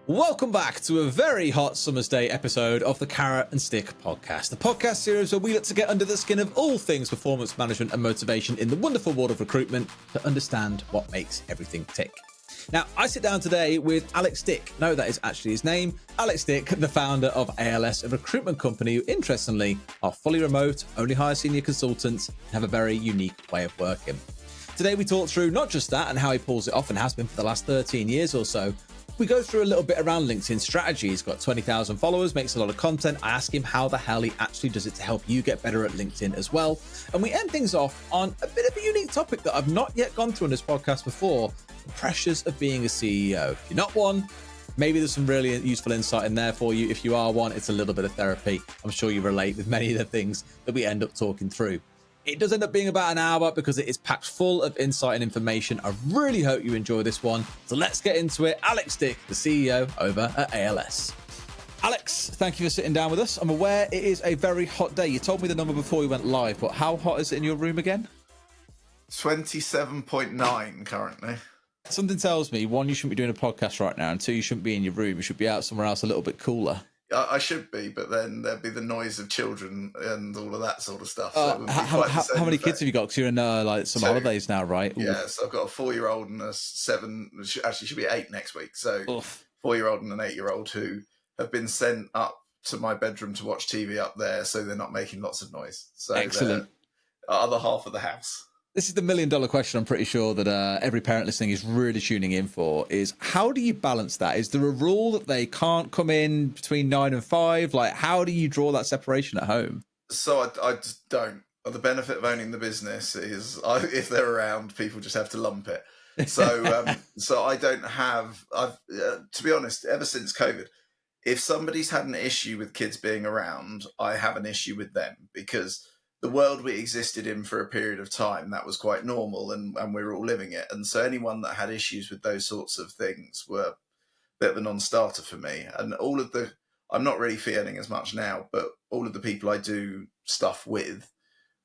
Welcome back to a very hot summer's day episode of the Carrot and Stick podcast, the podcast series where we look to get under the skin of all things performance management and motivation in the wonderful world of recruitment to understand what makes everything tick. Now, I sit down today with Alex Stick. No, that is actually his name. Alex Stick, the founder of ALS, a recruitment company who, interestingly, are fully remote, only hire senior consultants, and have a very unique way of working. Today, we talk through not just that and how he pulls it off and has been for the last 13 years or so. We go through a little bit around LinkedIn strategy. He's got 20,000 followers, makes a lot of content. I ask him how the hell he actually does it to help you get better at LinkedIn as well. And we end things off on a bit of a unique topic that I've not yet gone through on this podcast before, the pressures of being a CEO. If you're not one, maybe there's some really useful insight in there for you. If you are one, it's a little bit of therapy. I'm sure you relate with many of the things that we end up talking through. It does end up being about an hour because it is packed full of insight and information. I really hope you enjoy this one. So let's get into it. Alex Stick, the CEO over at ALS. Alex, thank you for sitting down with us. I'm aware it is a very hot day. You told me the number before we went live, but how hot is it in your room again? 27.9 currently. Something tells me, one, you shouldn't be doing a podcast right now, and two, you shouldn't be in your room. You should be out somewhere else a little bit cooler. I should be, but then there'd be the noise of children and all of that sort of stuff. So how many kids have you got? Because you're in like some holidays now, right? Ooh. Yeah, so I've got a 4-year-old and a 7, actually should be 8 next week. So 4-year-old and an 8-year-old who have been sent up to my bedroom to watch TV up there, so they're not making lots of noise. So excellent. Other half of the house. This is the $1 million question I'm pretty sure that every parent listening is really tuning in for, is how do you balance that? Is there a rule that they can't come in between 9 and 5? Like, how do you draw that separation at home? So I just don't. The benefit of owning the business is if they're around, people just have to lump it. So so I don't have, to be honest, ever since COVID, if somebody's had an issue with kids being around, I have an issue with them, because the world we existed in for a period of time, that was quite normal, and we were all living it. And so anyone that had issues with those sorts of things were a bit of a non-starter for me. And I'm not really feeling as much now, but all of the people I do stuff with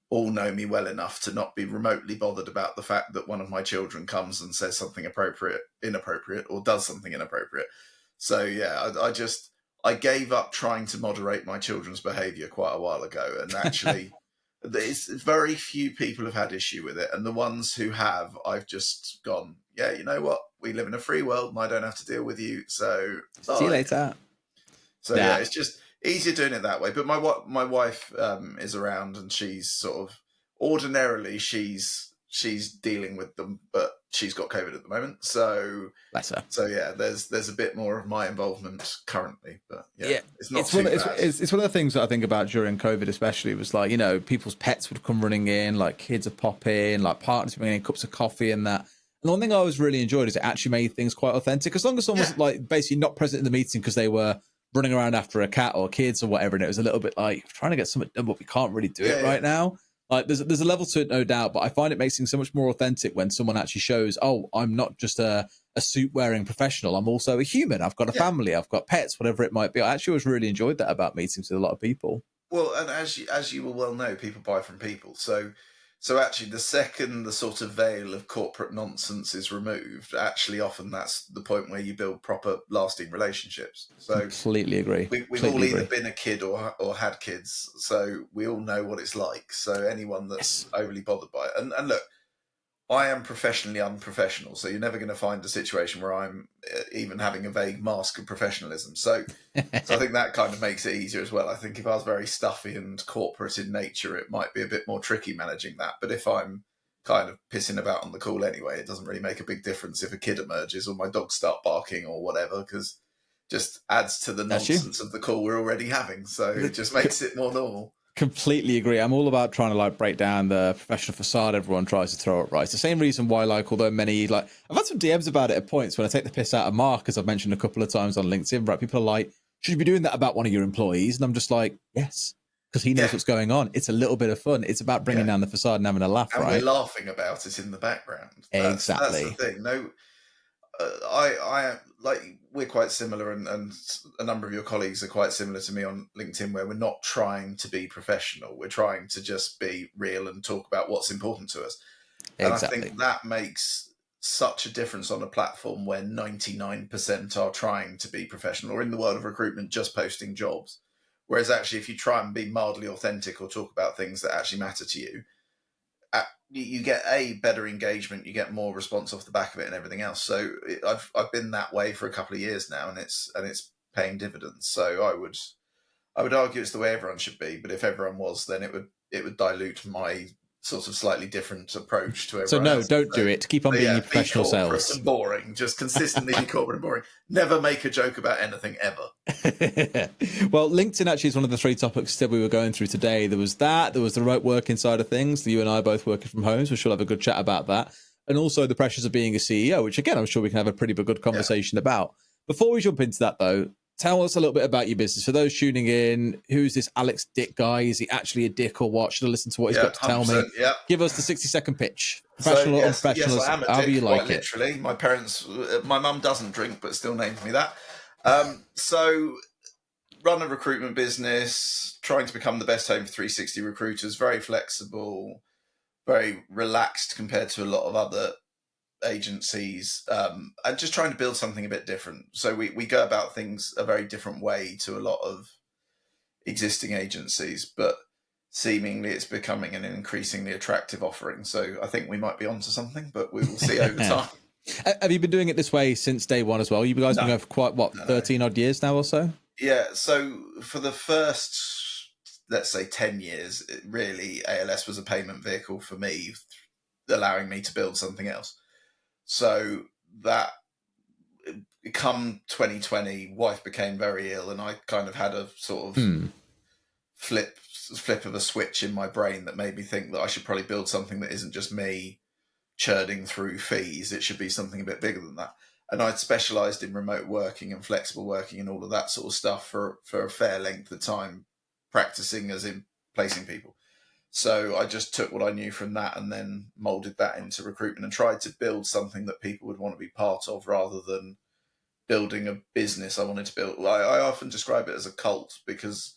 all know me well enough to not be remotely bothered about the fact that one of my children comes and says something inappropriate, or does something inappropriate. So yeah, I gave up trying to moderate my children's behaviour quite a while ago, and actually it's very few people have had issue with it, and the ones who have, I've just gone, yeah, you know what, we live in a free world and I don't have to deal with you, so see you later. So yeah, it's just easier doing it that way. But my wife is around, and she's sort of, ordinarily she's dealing with them, but she's got COVID at the moment, so bless her. So yeah, there's a bit more of my involvement currently, but yeah. It's not too bad. It's one of the things that I think about during COVID, especially, was like, you know, people's pets would come running in, like kids would pop in, like partners bringing in cups of coffee and that. And the one thing I always really enjoyed is it actually made things quite authentic. As long as someone was like basically not present in the meeting because they were running around after a cat or kids or whatever, and it was a little bit like trying to get something done, but we can't really do it right now. Like there's a level to it, no doubt, but I find it makes things so much more authentic when someone actually shows, oh, I'm not just a suit wearing professional. I'm also a human. I've got a family. I've got pets, whatever it might be. I actually always really enjoyed that about meetings with a lot of people. Well, and as you will well know, people buy from people. So actually, the second the sort of veil of corporate nonsense is removed, actually often that's the point where you build proper, lasting relationships. So completely agree. We've all either been a kid or had kids, so we all know what it's like. So anyone that's overly bothered by it, and look, I am professionally unprofessional, so you're never going to find a situation where I'm even having a vague mask of professionalism. So I think that kind of makes it easier as well. I think if I was very stuffy and corporate in nature, it might be a bit more tricky managing that. But if I'm kind of pissing about on the call anyway, it doesn't really make a big difference if a kid emerges or my dogs start barking or whatever, because just adds to the nonsense of the call we're already having. So it just makes it more normal. Completely agree. I'm all about trying to like break down the professional facade everyone tries to throw up, right? It's the same reason why, like, although many, like, I've had some DMs about it at points when I take the piss out of Mark, as I've mentioned a couple of times on LinkedIn, right? People are like, should you be doing that about one of your employees? And I'm just like, yes, because he knows what's going on. It's a little bit of fun. It's about bringing down the facade and having a laugh, and right? We're laughing about it in the background. Exactly. That's the thing. No, I like, we're quite similar, and a number of your colleagues are quite similar to me on LinkedIn, where we're not trying to be professional. We're trying to just be real and talk about what's important to us. And I think that makes such a difference on a platform where 99% are trying to be professional, or in the world of recruitment, just posting jobs. Whereas actually, if you try and be mildly authentic or talk about things that actually matter to you, you get better engagement, you get more response off the back of it, and everything else. So I've been that way for a couple of years now, and it's paying dividends. So I would argue it's the way everyone should be. But if everyone was, then it would dilute my sort of slightly different approach to everyone So no, else. don't do it. Keep on being your professional be corporate selves. and boring. Just consistently be corporate and boring. Never make a joke about anything ever. Well, LinkedIn actually is one of the 3 topics that we were going through today. There was that. There was the remote working side of things. You and I both working from home, so we'll have a good chat about that. And also the pressures of being a CEO, which again, I'm sure we can have a pretty good conversation about. Before we jump into that, though, tell us a little bit about your business. For those tuning in, who's this Alex Dick guy? Is he actually a dick or what? Should I listen to what he's got to tell me? Yeah. Give us the 60-second pitch. Professional or unprofessional, yes, I am a however dick, you like quite literally. My mum doesn't drink, but still names me that. So run a recruitment business, trying to become the best home for 360 recruiters, very flexible, very relaxed compared to a lot of other agencies, and just trying to build something a bit different. So we go about things a very different way to a lot of existing agencies, but seemingly it's becoming an increasingly attractive offering. So I think we might be onto something, but we will see over time. Have you been doing it this way since day one as well? You guys been going for quite, 13 odd years now or so? Yeah, so for the first, let's say 10 years, really, ALS was a payment vehicle for me, allowing me to build something else. So that, come 2020, wife became very ill, and I kind of had a sort of flip of a switch in my brain that made me think that I should probably build something that isn't just me churning through fees. It should be something a bit bigger than that. And I'd specialised in remote working and flexible working and all of that sort of stuff for a fair length of time, practicing as in placing people. So I just took what I knew from that and then moulded that into recruitment and tried to build something that people would want to be part of rather than building a business I wanted to build. I often describe it as a cult because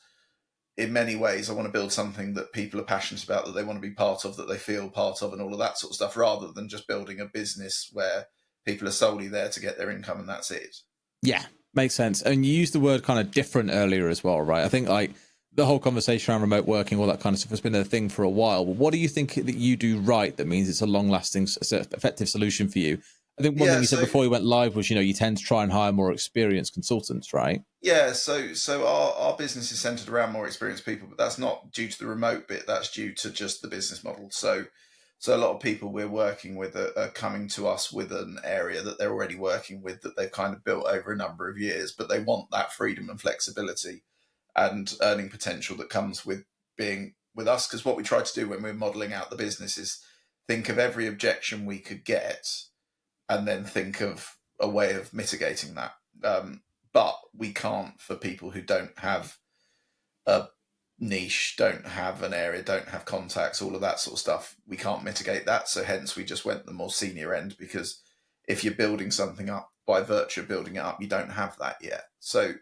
in many ways I want to build something that people are passionate about, that they want to be part of, that they feel part of, and all of that sort of stuff, rather than just building a business where people are solely there to get their income and that's it. Yeah, makes sense. And you used the word kind of different earlier as well, right? I think like the whole conversation around remote working, all that kind of stuff has been a thing for a while. But what do you think that you do right that means it's a long-lasting, effective solution for you? I think one thing you said before you went live was, you tend to try and hire more experienced consultants, right? Yeah, so our business is centered around more experienced people, but that's not due to the remote bit. That's due to just the business model. So a lot of people we're working with are coming to us with an area that they're already working with, that they've kind of built over a number of years, but they want that freedom and flexibility and earning potential that comes with being with us. Because what we try to do when we're modeling out the business is think of every objection we could get and then think of a way of mitigating that. But we can't, for people who don't have a niche, don't have an area, don't have contacts, all of that sort of stuff, we can't mitigate that. So hence we just went the more senior end, because if you're building something up by virtue of building it up, you don't have that yet. So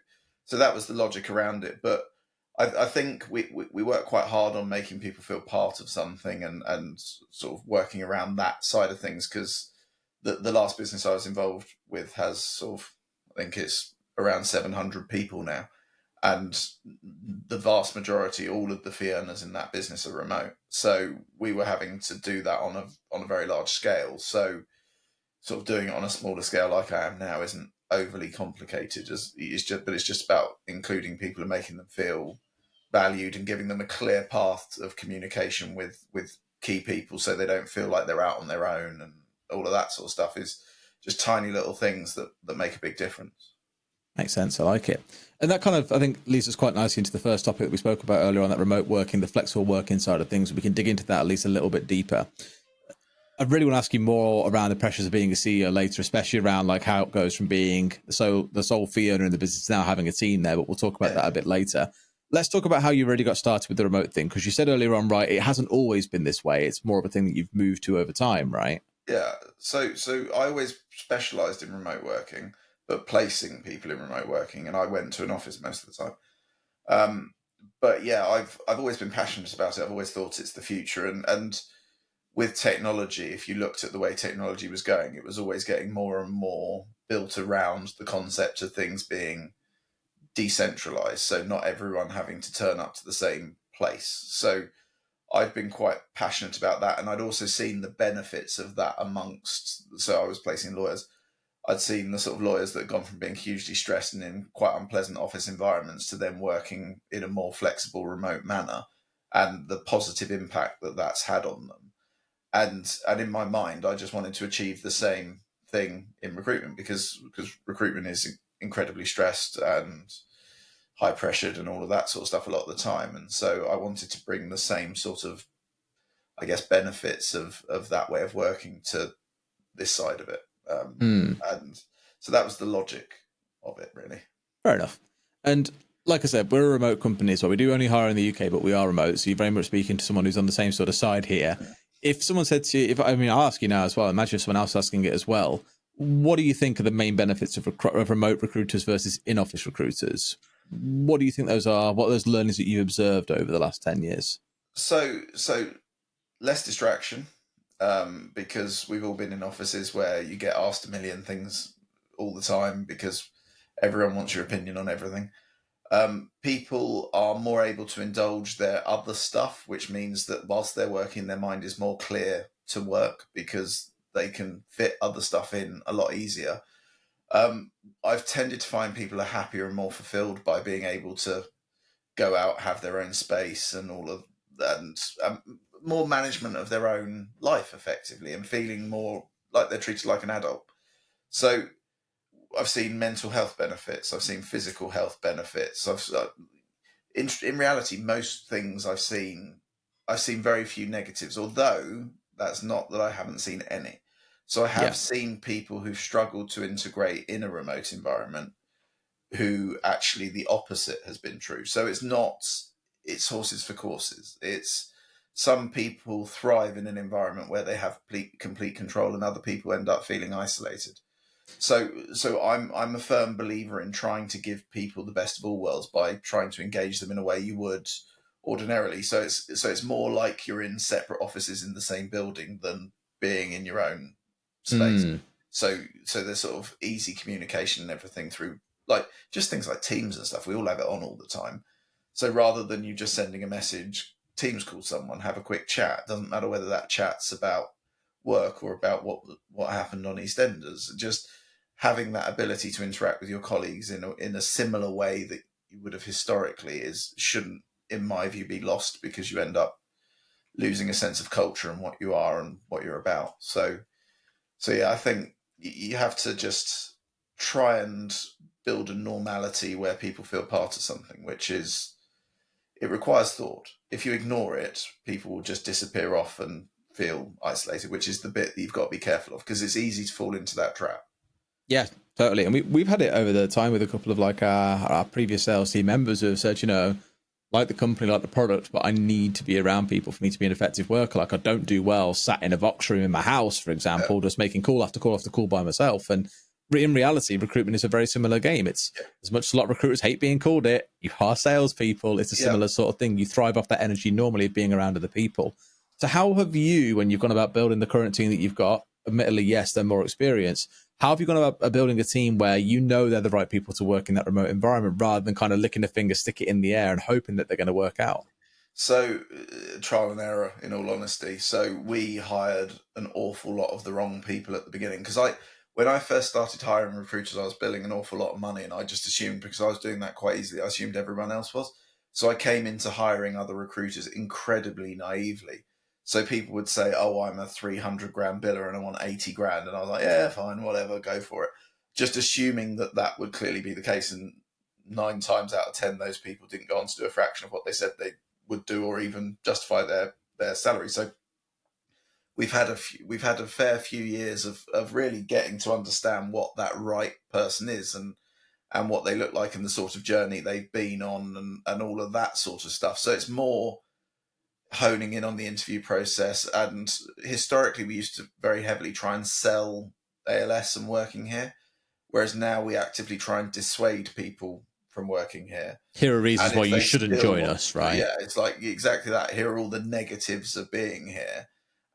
that was the logic around it. But I think we work quite hard on making people feel part of something and sort of working around that side of things, because the last business I was involved with has sort of, I think it's around 700 people now. And the vast majority, all of the fee earners in that business are remote. So we were having to do that on a very large scale. So sort of doing it on a smaller scale like I am now isn't overly complicated. But it's just about including people and making them feel valued and giving them a clear path of communication with key people, so they don't feel like they're out on their own, and all of that sort of stuff is just tiny little things that make a big difference. Makes sense. I like it. And that kind of, I think, leads us quite nicely into the first topic that we spoke about earlier on, that remote working, the flexible working side of things. We can dig into that at least a little bit deeper. I really want to ask you more around the pressures of being a CEO later, especially around like how it goes from being the sole fee earner in the business to now having a team there, but we'll talk about that a bit later. Let's talk about how you really got started with the remote thing, because you said earlier on, right, it hasn't always been this way. It's more of a thing that you've moved to over time, right? Yeah. So I always specialised in remote working, but placing people in remote working, and I went to an office most of the time. But yeah, I've always been passionate about it. I've always thought it's the future, and with technology, if you looked at the way technology was going, it was always getting more and more built around the concept of things being decentralized. So not everyone having to turn up to the same place. So I've been quite passionate about that. And I'd also seen the benefits of that so I was placing lawyers. I'd seen the sort of lawyers that had gone from being hugely stressed and in quite unpleasant office environments to then working in a more flexible, remote manner, and the positive impact that that's had on them. And in my mind, I just wanted to achieve the same thing in recruitment because recruitment is incredibly stressed and high pressured and all of that sort of stuff a lot of the time. And so I wanted to bring the same sort of, I guess, benefits of that way of working to this side of it. And so that was the logic of it, really. Fair enough. And like I said, we're a remote company, so we do only hire in the UK, but we are remote. So you're very much speaking to someone who's on the same sort of side here. Yeah. If someone said to you, I'll ask you now as well, imagine someone else asking it as well. What do you think are the main benefits of remote recruiters versus in-office recruiters? What do you think those are? What are those learnings that you've observed over the last 10 years? So less distraction, because we've all been in offices where you get asked a million things all the time because everyone wants your opinion on everything. People are more able to indulge their other stuff, which means that whilst they're working, their mind is more clear to work because they can fit other stuff in a lot easier. I've tended to find people are happier and more fulfilled by being able to go out, have their own space and all of that, and more management of their own life effectively and feeling more like they're treated like an adult. So I've seen mental health benefits. I've seen physical health benefits. In reality, most things I've seen very few negatives, although that's not that I haven't seen any. So I have seen people who've struggled to integrate in a remote environment who actually the opposite has been true. So it's horses for courses. It's some people thrive in an environment where they have complete control and other people end up feeling isolated. So I'm a firm believer in trying to give people the best of all worlds by trying to engage them in a way you would ordinarily. So it's more like you're in separate offices in the same building than being in your own space. So there's sort of easy communication and everything through like just things like Teams and stuff. We all have it on all the time. So rather than you just sending a message, Teams call someone, have a quick chat. Doesn't matter whether that chat's about work or about what happened on EastEnders. Just having that ability to interact with your colleagues in a similar way that you would have historically shouldn't, in my view, be lost because you end up losing a sense of culture and what you are and what you're about. So yeah, I think you have to just try and build a normality where people feel part of something, which is, it requires thought. If you ignore it, people will just disappear off and feel isolated, which is the bit that you've got to be careful of because it's easy to fall into that trap. Yeah, totally. And we've had it over the time with a couple of like our previous sales team members who have said, like the company, like the product, but I need to be around people for me to be an effective worker. Like I don't do well sat in a box room in my house, for example, just making call after call after call by myself. And in reality, recruitment is a very similar game. It's as much as a lot of recruiters hate being called it, you are salespeople. It's a similar sort of thing. You thrive off that energy normally of being around other people. So how have you, when you've gone about building the current team that you've got, admittedly, yes, they're more experienced, how have you gone about building a team where you know they're the right people to work in that remote environment rather than kind of licking a finger, stick it in the air and hoping that they're going to work out? So trial and error, in all honesty. So we hired an awful lot of the wrong people at the beginning because when I first started hiring recruiters, I was billing an awful lot of money and I just assumed, because I was doing that quite easily, I assumed everyone else was. So I came into hiring other recruiters incredibly naively. So people would say, oh, I'm a 300 grand biller and I want 80 grand. And I was like, yeah, fine, whatever, go for it. Just assuming that would clearly be the case. And 9 times out of 10, those people didn't go on to do a fraction of what they said they would do or even justify their salary. So we've had a fair few years of really getting to understand what that right person is and what they look like and the sort of journey they've been on and all of that sort of stuff. So it's more honing in on the interview process. And historically, we used to very heavily try and sell ALS and working here, whereas now we actively try and dissuade people from working here. Here are reasons why you shouldn't join us, right? Yeah, it's like exactly that. Here are all the negatives of being here.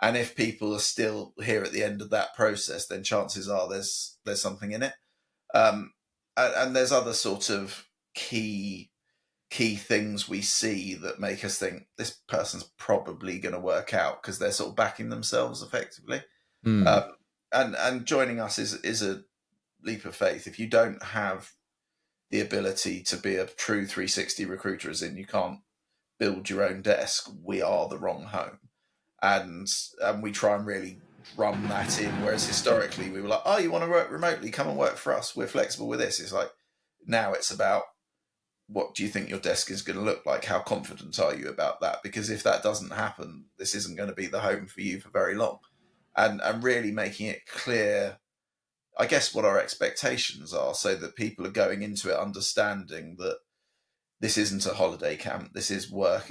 And if people are still here at the end of that process, then chances are there's something in it. And there's other sort of key things we see that make us think this person's probably going to work out, because they're sort of backing themselves effectively. And joining us is a leap of faith. If you don't have the ability to be a true 360 recruiter, as in you can't build your own desk, we are the wrong home. And we try and really drum that in. Whereas historically we were like, oh, you want to work remotely? Come and work for us. We're flexible with this. It's like, now it's about, what do you think your desk is going to look like? How confident are you about that? Because if that doesn't happen, this isn't going to be the home for you for very long. And really making it clear, I guess, what our expectations are, so that people are going into it understanding that this isn't a holiday camp. This is work.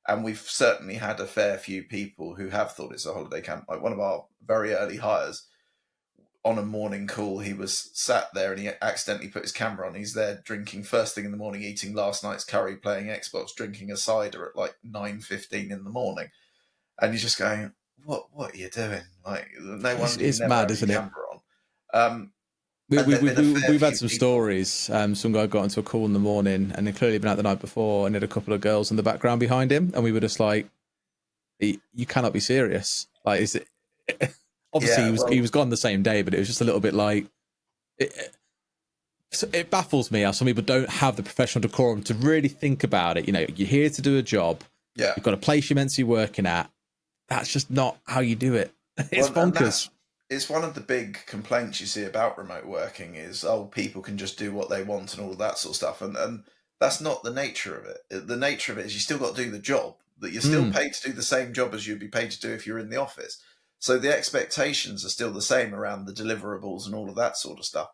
And we've certainly had a fair few people who have thought it's a holiday camp. Like one of our very early hires, on a morning call, he was sat there and he accidentally put his camera on. He's there drinking first thing in the morning, eating last night's curry, playing Xbox, drinking a cider at like 9:15 in the morning. And he's just going, what are you doing? Like, no wonder It's you never mad, have isn't your it? camera on. We've had some stories. Some guy got into a call in the morning and he'd clearly been out the night before and had a couple of girls in the background behind him. And we were just like, you cannot be serious. Like, is it? Obviously, he was gone the same day, but it was just a little bit like, it baffles me how some people don't have the professional decorum to really think about it. You know, you're here to do a job. Yeah. You've got a place you're meant to be working at. That's just not how you do it. It's bonkers. It's one of the big complaints you see about remote working is, oh, people can just do what they want and all of that sort of stuff. And that's not the nature of it. The nature of it is you still got to do the job, that you're still paid to do the same job as you'd be paid to do if you're in the office. So the expectations are still the same around the deliverables and all of that sort of stuff.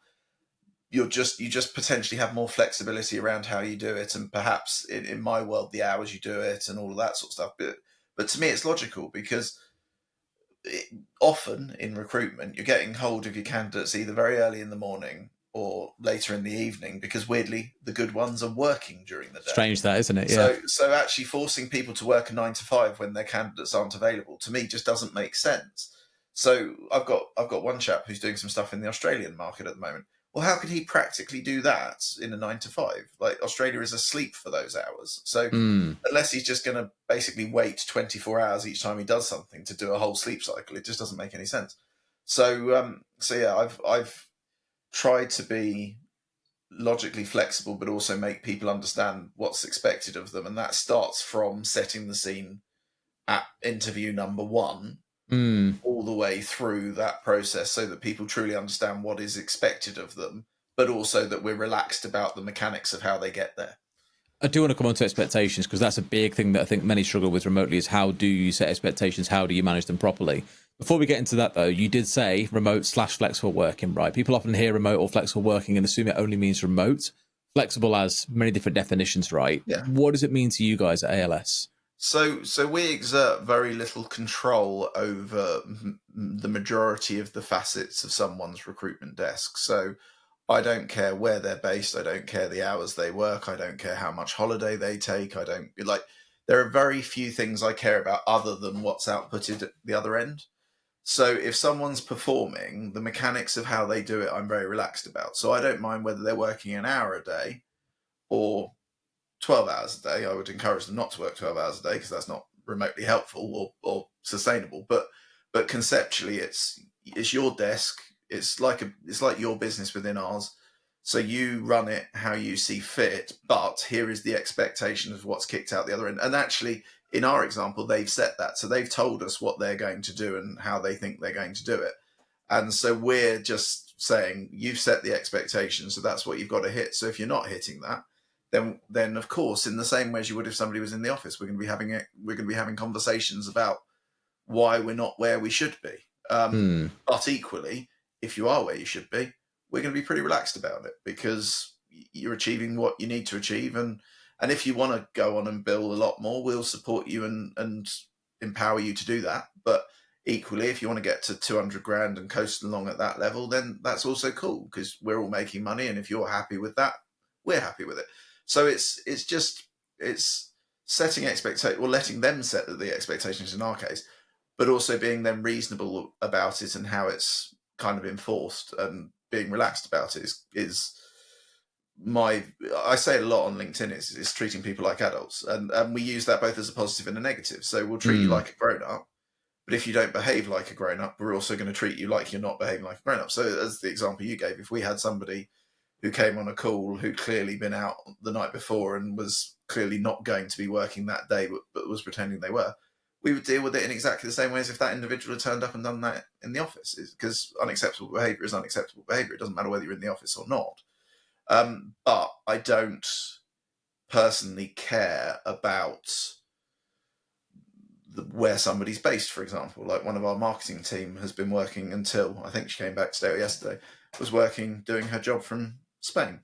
You just potentially have more flexibility around how you do it, and perhaps in my world, the hours you do it and all of that sort of stuff. But to me, it's logical, because often in recruitment, you're getting hold of your candidates either very early in the morning or later in the evening, because weirdly, the good ones are working during the day. Strange that, isn't it? Yeah. So actually forcing people to work a 9 to 5 when their candidates aren't available, to me, just doesn't make sense. So I've got one chap who's doing some stuff in the Australian market at the moment. Well, how could he practically do that in a 9 to 5? Like, Australia is asleep for those hours. So unless he's just going to basically wait 24 hours each time he does something to do a whole sleep cycle, it just doesn't make any sense. So yeah, I've tried to be logically flexible, but also make people understand what's expected of them. And that starts from setting the scene at interview number 1 all the way through that process, so that people truly understand what is expected of them, but also that we're relaxed about the mechanics of how they get there. I do want to come on to expectations, because that's a big thing that I think many struggle with remotely, is how do you set expectations? How do you manage them properly? Before we get into that, though, you did say remote/flexible working, right? People often hear remote or flexible working and assume it only means remote. Flexible has many different definitions, right? Yeah. What does it mean to you guys at ALS? So we exert very little control over the majority of the facets of someone's recruitment desk. So I don't care where they're based. I don't care the hours they work. I don't care how much holiday they take. There are very few things I care about other than what's outputted at the other end. So if someone's performing, the mechanics of how they do it, I'm very relaxed about. So I don't mind whether they're working an hour a day or 12 hours a day. I would encourage them not to work 12 hours a day, because that's not remotely helpful or sustainable. But conceptually, it's your desk. It's like your business within ours. So you run it how you see fit, but here is the expectation of what's kicked out the other end. And actually, in our example, they've set that. So they've told us what they're going to do and how they think they're going to do it. And so we're just saying, you've set the expectation, so that's what you've got to hit. So if you're not hitting that, then of course, in the same way as you would if somebody was in the office, we're going to be having conversations about why we're not where we should be. But equally, if you are where you should be, we're going to be pretty relaxed about it, because you're achieving what you need to achieve. And if you want to go on and build a lot more, we'll support you and empower you to do that. But equally, if you want to get to 200 grand and coast along at that level, then that's also cool, because we're all making money. And if you're happy with that, we're happy with it. So it's setting expectations, or letting them set the expectations in our case, but also being then reasonable about it and how it's kind of enforced and being relaxed about it is I say it a lot on LinkedIn is treating people like adults, and we use that both as a positive and a negative. So we'll treat you like a grown up, but if you don't behave like a grown up, we're also going to treat you like you're not behaving like a grown up. So as the example you gave, if we had somebody who came on a call who'd clearly been out the night before and was clearly not going to be working that day, but was pretending they were, we would deal with it in exactly the same way as if that individual had turned up and done that in the office. Because unacceptable behaviour is unacceptable behaviour. It doesn't matter whether you're in the office or not. But I don't personally care about where somebody's based, for example. Like one of our marketing team has been working until, I think she came back today or yesterday, was working, doing her job from Spain.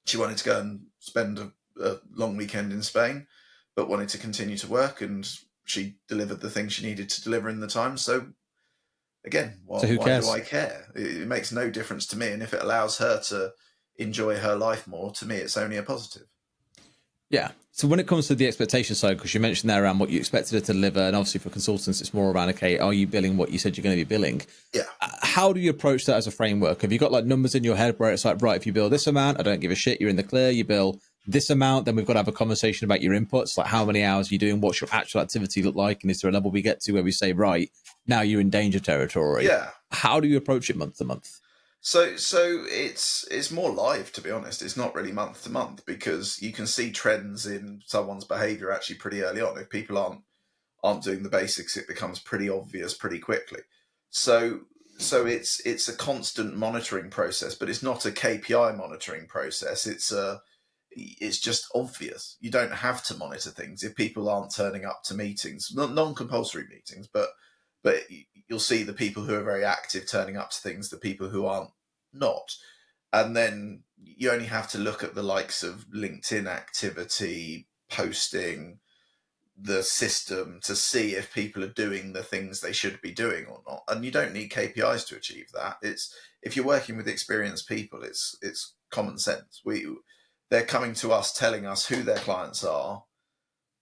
She wanted to go and spend a long weekend in Spain, but wanted to continue to work, and she delivered the things she needed to deliver in the time. So again, why do I care? It makes no difference to me. And if it allows her to enjoy her life more, to me, it's only a positive. Yeah. So when it comes to the expectation side, because you mentioned there around what you expected it to deliver, and obviously for consultants, it's more around, okay, are you billing what you said you're going to be billing? Yeah. How do you approach that as a framework? Have you got like numbers in your head where it's like, right, if you bill this amount, I don't give a shit, you're in the clear, you bill this amount, then we've got to have a conversation about your inputs, like how many hours are you doing, what's your actual activity look like, and is there a level we get to where we say, right, now you're in danger territory? Yeah. How do you approach it month to month? So it's more live, to be honest. It's not really month to month, because you can see trends in someone's behaviour actually pretty early on. If people aren't doing the basics, it becomes pretty obvious pretty quickly. So it's a constant monitoring process, but it's not a KPI monitoring process. It's just obvious. You don't have to monitor things if people aren't turning up to meetings, non-compulsory meetings, but you'll see the people who are very active turning up to things, the people who aren't not. And then you only have to look at the likes of LinkedIn activity, posting, the system, to see if people are doing the things they should be doing or not. And you don't need KPIs to achieve that. It's, if you're working with experienced people, it's common sense. They're coming to us telling us who their clients are,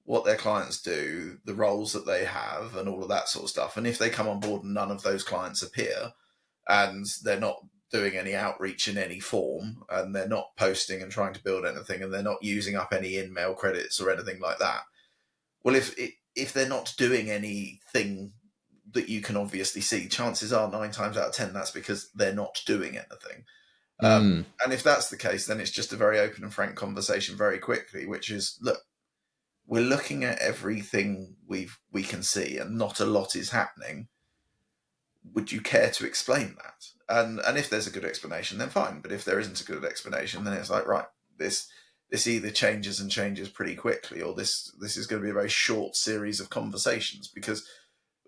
what their clients do, the roles that they have, and all of that sort of stuff. And if they come on board and none of those clients appear, and they're not doing any outreach in any form, and they're not posting and trying to build anything, and they're not using up any in-mail credits or anything like that, well, if they're not doing anything that you can obviously see, chances are 9 times out of 10 that's because they're not doing anything. And if that's the case, then it's just a very open and frank conversation very quickly, which is, look, we're looking at everything we can see, and not a lot is happening. Would you care to explain that? And if there's a good explanation, then fine. But if there isn't a good explanation, then it's like, right, this either changes pretty quickly, or this is going to be a very short series of conversations, because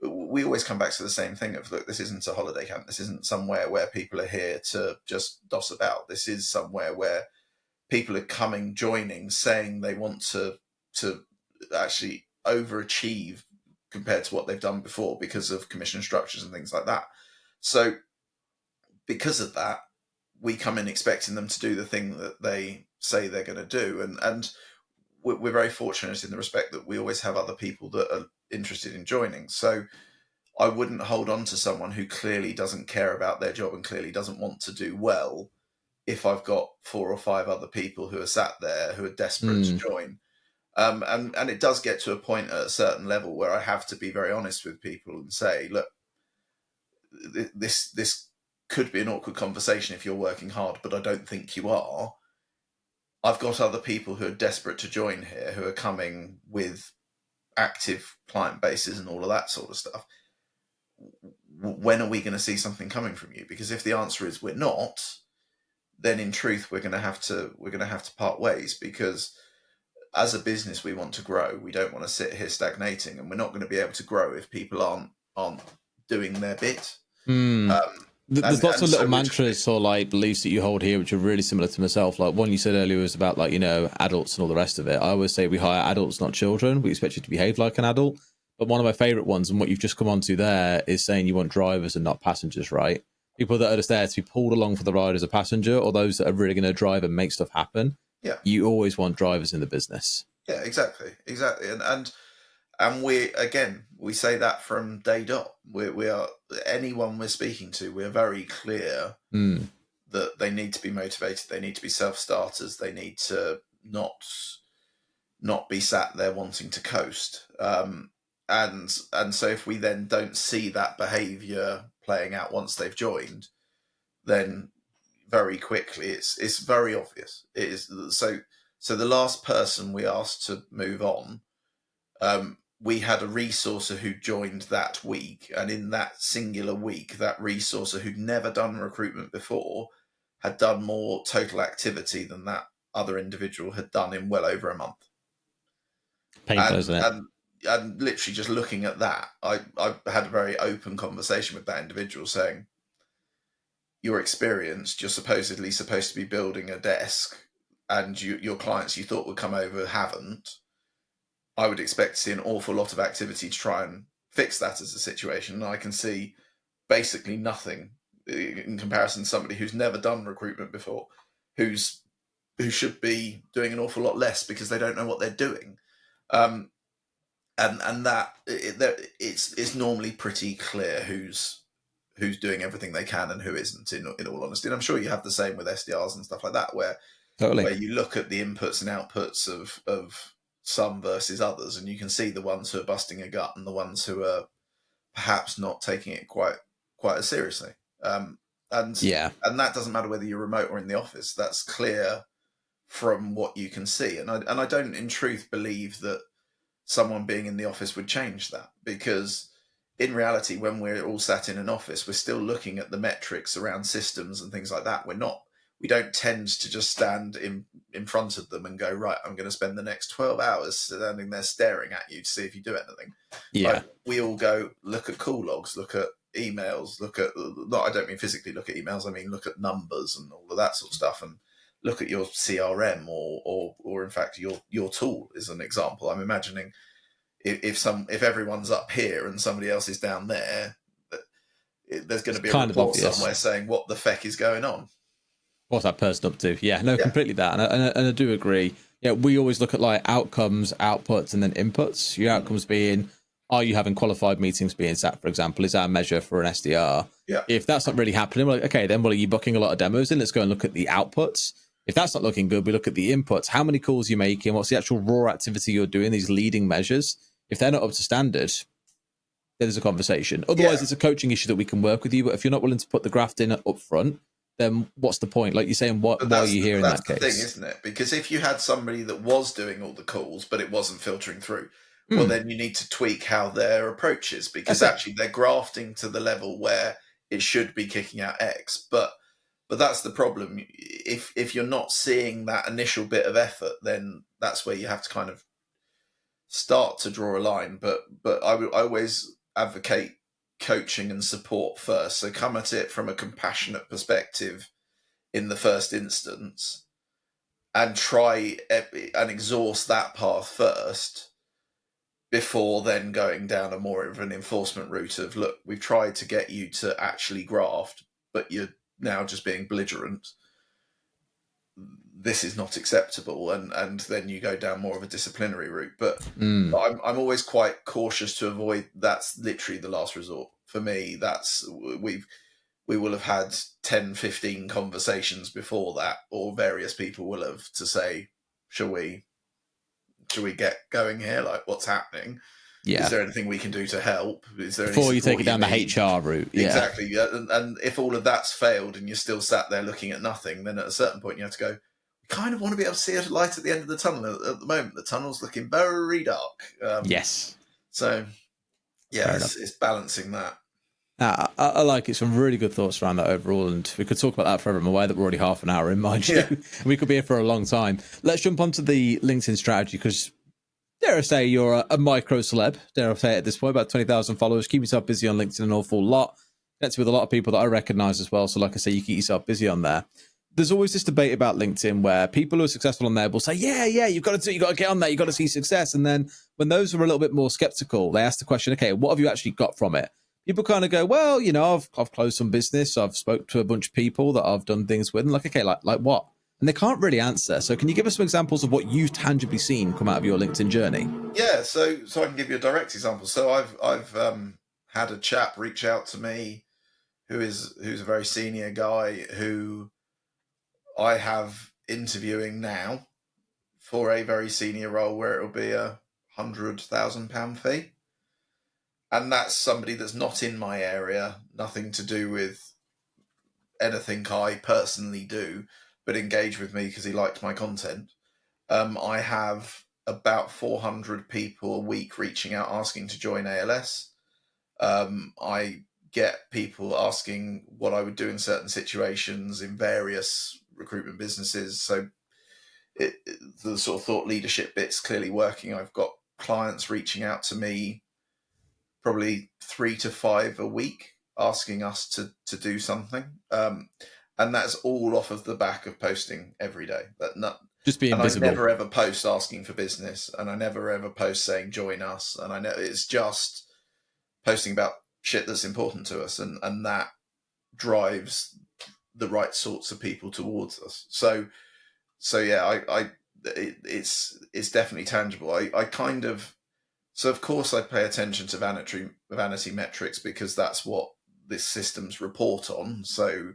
we always come back to the same thing of, look, this isn't a holiday camp. This isn't somewhere where people are here to just doss about. This is somewhere where people are joining, saying they want to actually overachieve compared to what they've done before because of commission structures and things like that. So because of that, we come in expecting them to do the thing that they say they're going to do. And we're very fortunate in the respect that we always have other people that are interested in joining. So I wouldn't hold on to someone who clearly doesn't care about their job and clearly doesn't want to do well if I've got 4 or 5 other people who are sat there who are desperate to join. And it does get to a point at a certain level where I have to be very honest with people and say, look, this could be an awkward conversation if you're working hard, but I don't think you are. I've got other people who are desperate to join here, who are coming with active client bases and all of that sort of stuff. When are we going to see something coming from you? Because if the answer is we're not, then in truth we're going to have to part ways, because as a business we want to grow. We don't want to sit here stagnating, and we're not going to be able to grow if people aren't doing their bit. There's lots of little mantras or like beliefs that you hold here which are really similar to myself. Like one you said earlier was about, like, adults and all the rest of it. I always say we hire adults, not children. We expect you to behave like an adult. But one of my favorite ones, and what you've just come onto there, is saying you want drivers and not passengers, right? People that are just there to be pulled along for the ride as a passenger, or those that are really going to drive and make stuff happen. Yeah. You always want drivers in the business. Yeah, exactly. and we say that from day dot. We are, anyone we're speaking to, we're very clear that they need to be motivated. They need to be self-starters. They need to not be sat there wanting to coast. And so if we then don't see that behaviour playing out once they've joined, then very quickly it's very obvious. It is so the last person we asked to move on, we had a resourcer who joined that week, and in that singular week, that resourcer who'd never done recruitment before had done more total activity than that other individual had done in well over a month. Painful, isn't it? And literally just looking at that, I had a very open conversation with that individual saying, you're experienced, you're supposedly supposed to be building a desk, and your clients you thought would come over haven't. I would expect to see an awful lot of activity to try and fix that as a situation. And I can see basically nothing in comparison to somebody who's never done recruitment before, who should be doing an awful lot less because they don't know what they're doing. And that it's normally pretty clear who's doing everything they can and who isn't, in all honesty. And I'm sure you have the same with SDRs and stuff like that, where you look at the inputs and outputs of some versus others, and you can see the ones who are busting a gut and the ones who are perhaps not taking it quite as seriously. And that doesn't matter whether you're remote or in the office. That's clear from what you can see. And I don't in truth believe that someone being in the office would change that, because in reality, when we're all sat in an office, we're still looking at the metrics around systems and things like that. We don't tend to just stand in front of them and go, right, I'm going to spend the next 12 hours standing there staring at you to see if you do anything. Yeah. Like, we all go look at call logs, look at emails, I don't mean physically look at emails, I mean look at numbers and all of that sort of stuff, and look at your CRM or in fact your tool is an example. I'm imagining if everyone's up here and somebody else is down there, there's going to be a report somewhere saying what the feck is going on. What's that person up to? Yeah, no, completely that. And I do agree. Yeah, we always look at like outcomes, outputs, and then inputs. Your outcomes being, are you having qualified meetings being sat, for example, is our measure for an SDR. Yeah. If that's not really happening, we're like, okay, then are you booking a lot of demos in? Let's go and look at the outputs. If that's not looking good, we look at the inputs. How many calls you're making? What's the actual raw activity you're doing? These leading measures. If they're not up to standard, then there's a conversation. Otherwise, it's a coaching issue that we can work with you. But if you're not willing to put the graft in up front, then what's the point? Like you're saying, why are you here in that case? That's the thing, isn't it? Because if you had somebody that was doing all the calls, but it wasn't filtering through, well, then you need to tweak how their approach is, because actually they're grafting to the level where it should be kicking out X. But that's the problem. If you're not seeing that initial bit of effort, then that's where you have to kind of start to draw a line. But I always advocate coaching and support first. So come at it from a compassionate perspective in the first instance, and try and exhaust that path first before then going down a more of an enforcement route of, look, we've tried to get you to actually graft, but you're now just being belligerent. This is not acceptable, and then you go down more of a disciplinary route. But I'm always quite cautious to avoid. That's literally the last resort for me. That's we will have had 10, 15 conversations before that, or various people will have to say, shall we get going here? Like, what's happening? Yeah. Is there anything we can do to help? Is there before you take it down the HR route? Yeah. Exactly. And if all of that's failed and you're still sat there looking at nothing, then at a certain point you have to go, kind of want to be able to see a light at the end of the tunnel. At the moment, the tunnel's looking very dark. Yes. So, yeah, it's balancing that. I like it. Some really good thoughts around that overall, and we could talk about that forever. I'm aware that we're already half an hour in, mind you. We could be here for a long time. Let's jump onto the LinkedIn strategy, because dare I say you're a micro celeb, dare I say at this point, about 20,000 followers. Keep yourself busy on LinkedIn an awful lot. That's with a lot of people that I recognize as well. So like I say, you keep yourself busy on there. There's always this debate about LinkedIn where people who are successful on there will say, yeah, you've got to get on there. You've got to see success. And then when those are a little bit more skeptical, they ask the question, okay, what have you actually got from it? People kind of go, well, I've closed some business. I've spoke to a bunch of people that I've done things with. And like, okay, like what? and they can't really answer. So can you give us some examples of what you've tangibly seen come out of your LinkedIn journey? Yeah, so I can give you a direct example. So I've had a chap reach out to me who's a very senior guy who I have interviewing now for a very senior role where it'll be £100,000 fee. And that's somebody that's not in my area, nothing to do with anything I personally do, but engage with me because he liked my content. I have about 400 people a week reaching out asking to join ALS. I get people asking what I would do in certain situations in various recruitment businesses. So the sort of thought leadership bit's clearly working. I've got clients reaching out to me probably 3 to 5 a week asking us to do something. And that's all off of the back of posting every day. Just being and visible. I never ever post asking for business, and I never ever post saying join us. And I know it's just posting about shit that's important to us, and that drives the right sorts of people towards us. So yeah, it's definitely tangible. I kind of, so of course I pay attention to vanity metrics because that's what this system's report on. So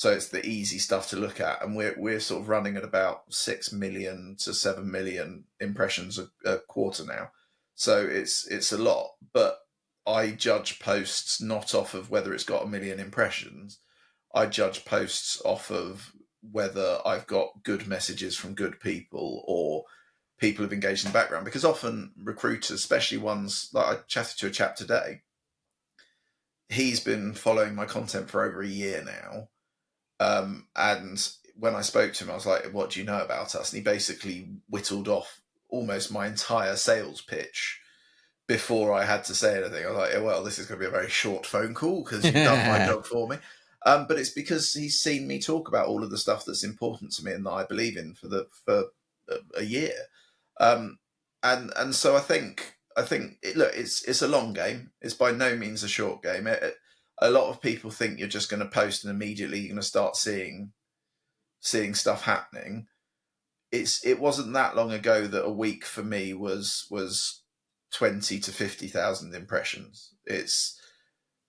it's the easy stuff to look at, and we're sort of running at about 6 million to 7 million impressions a quarter now. So it's a lot, but I judge posts not off of whether it's got 1 million impressions. I judge posts off of whether I've got good messages from good people or people have engaged in the background. Because often recruiters, especially ones like I chatted to a chap today, he's been following my content for over a year now. And when I spoke to him, I was like, what do you know about us? And he basically whittled off almost my entire sales pitch before I had to say anything. I was like, well, this is going to be a very short phone call because you've done my job for me. But it's because he's seen me talk about all of the stuff that's important to me and that I believe in for a year. And so I think it's a long game. It's by no means a short game. A lot of people think you're just going to post and immediately you're going to start seeing stuff happening. It wasn't that long ago that a week for me was 20 to 50,000 impressions. It's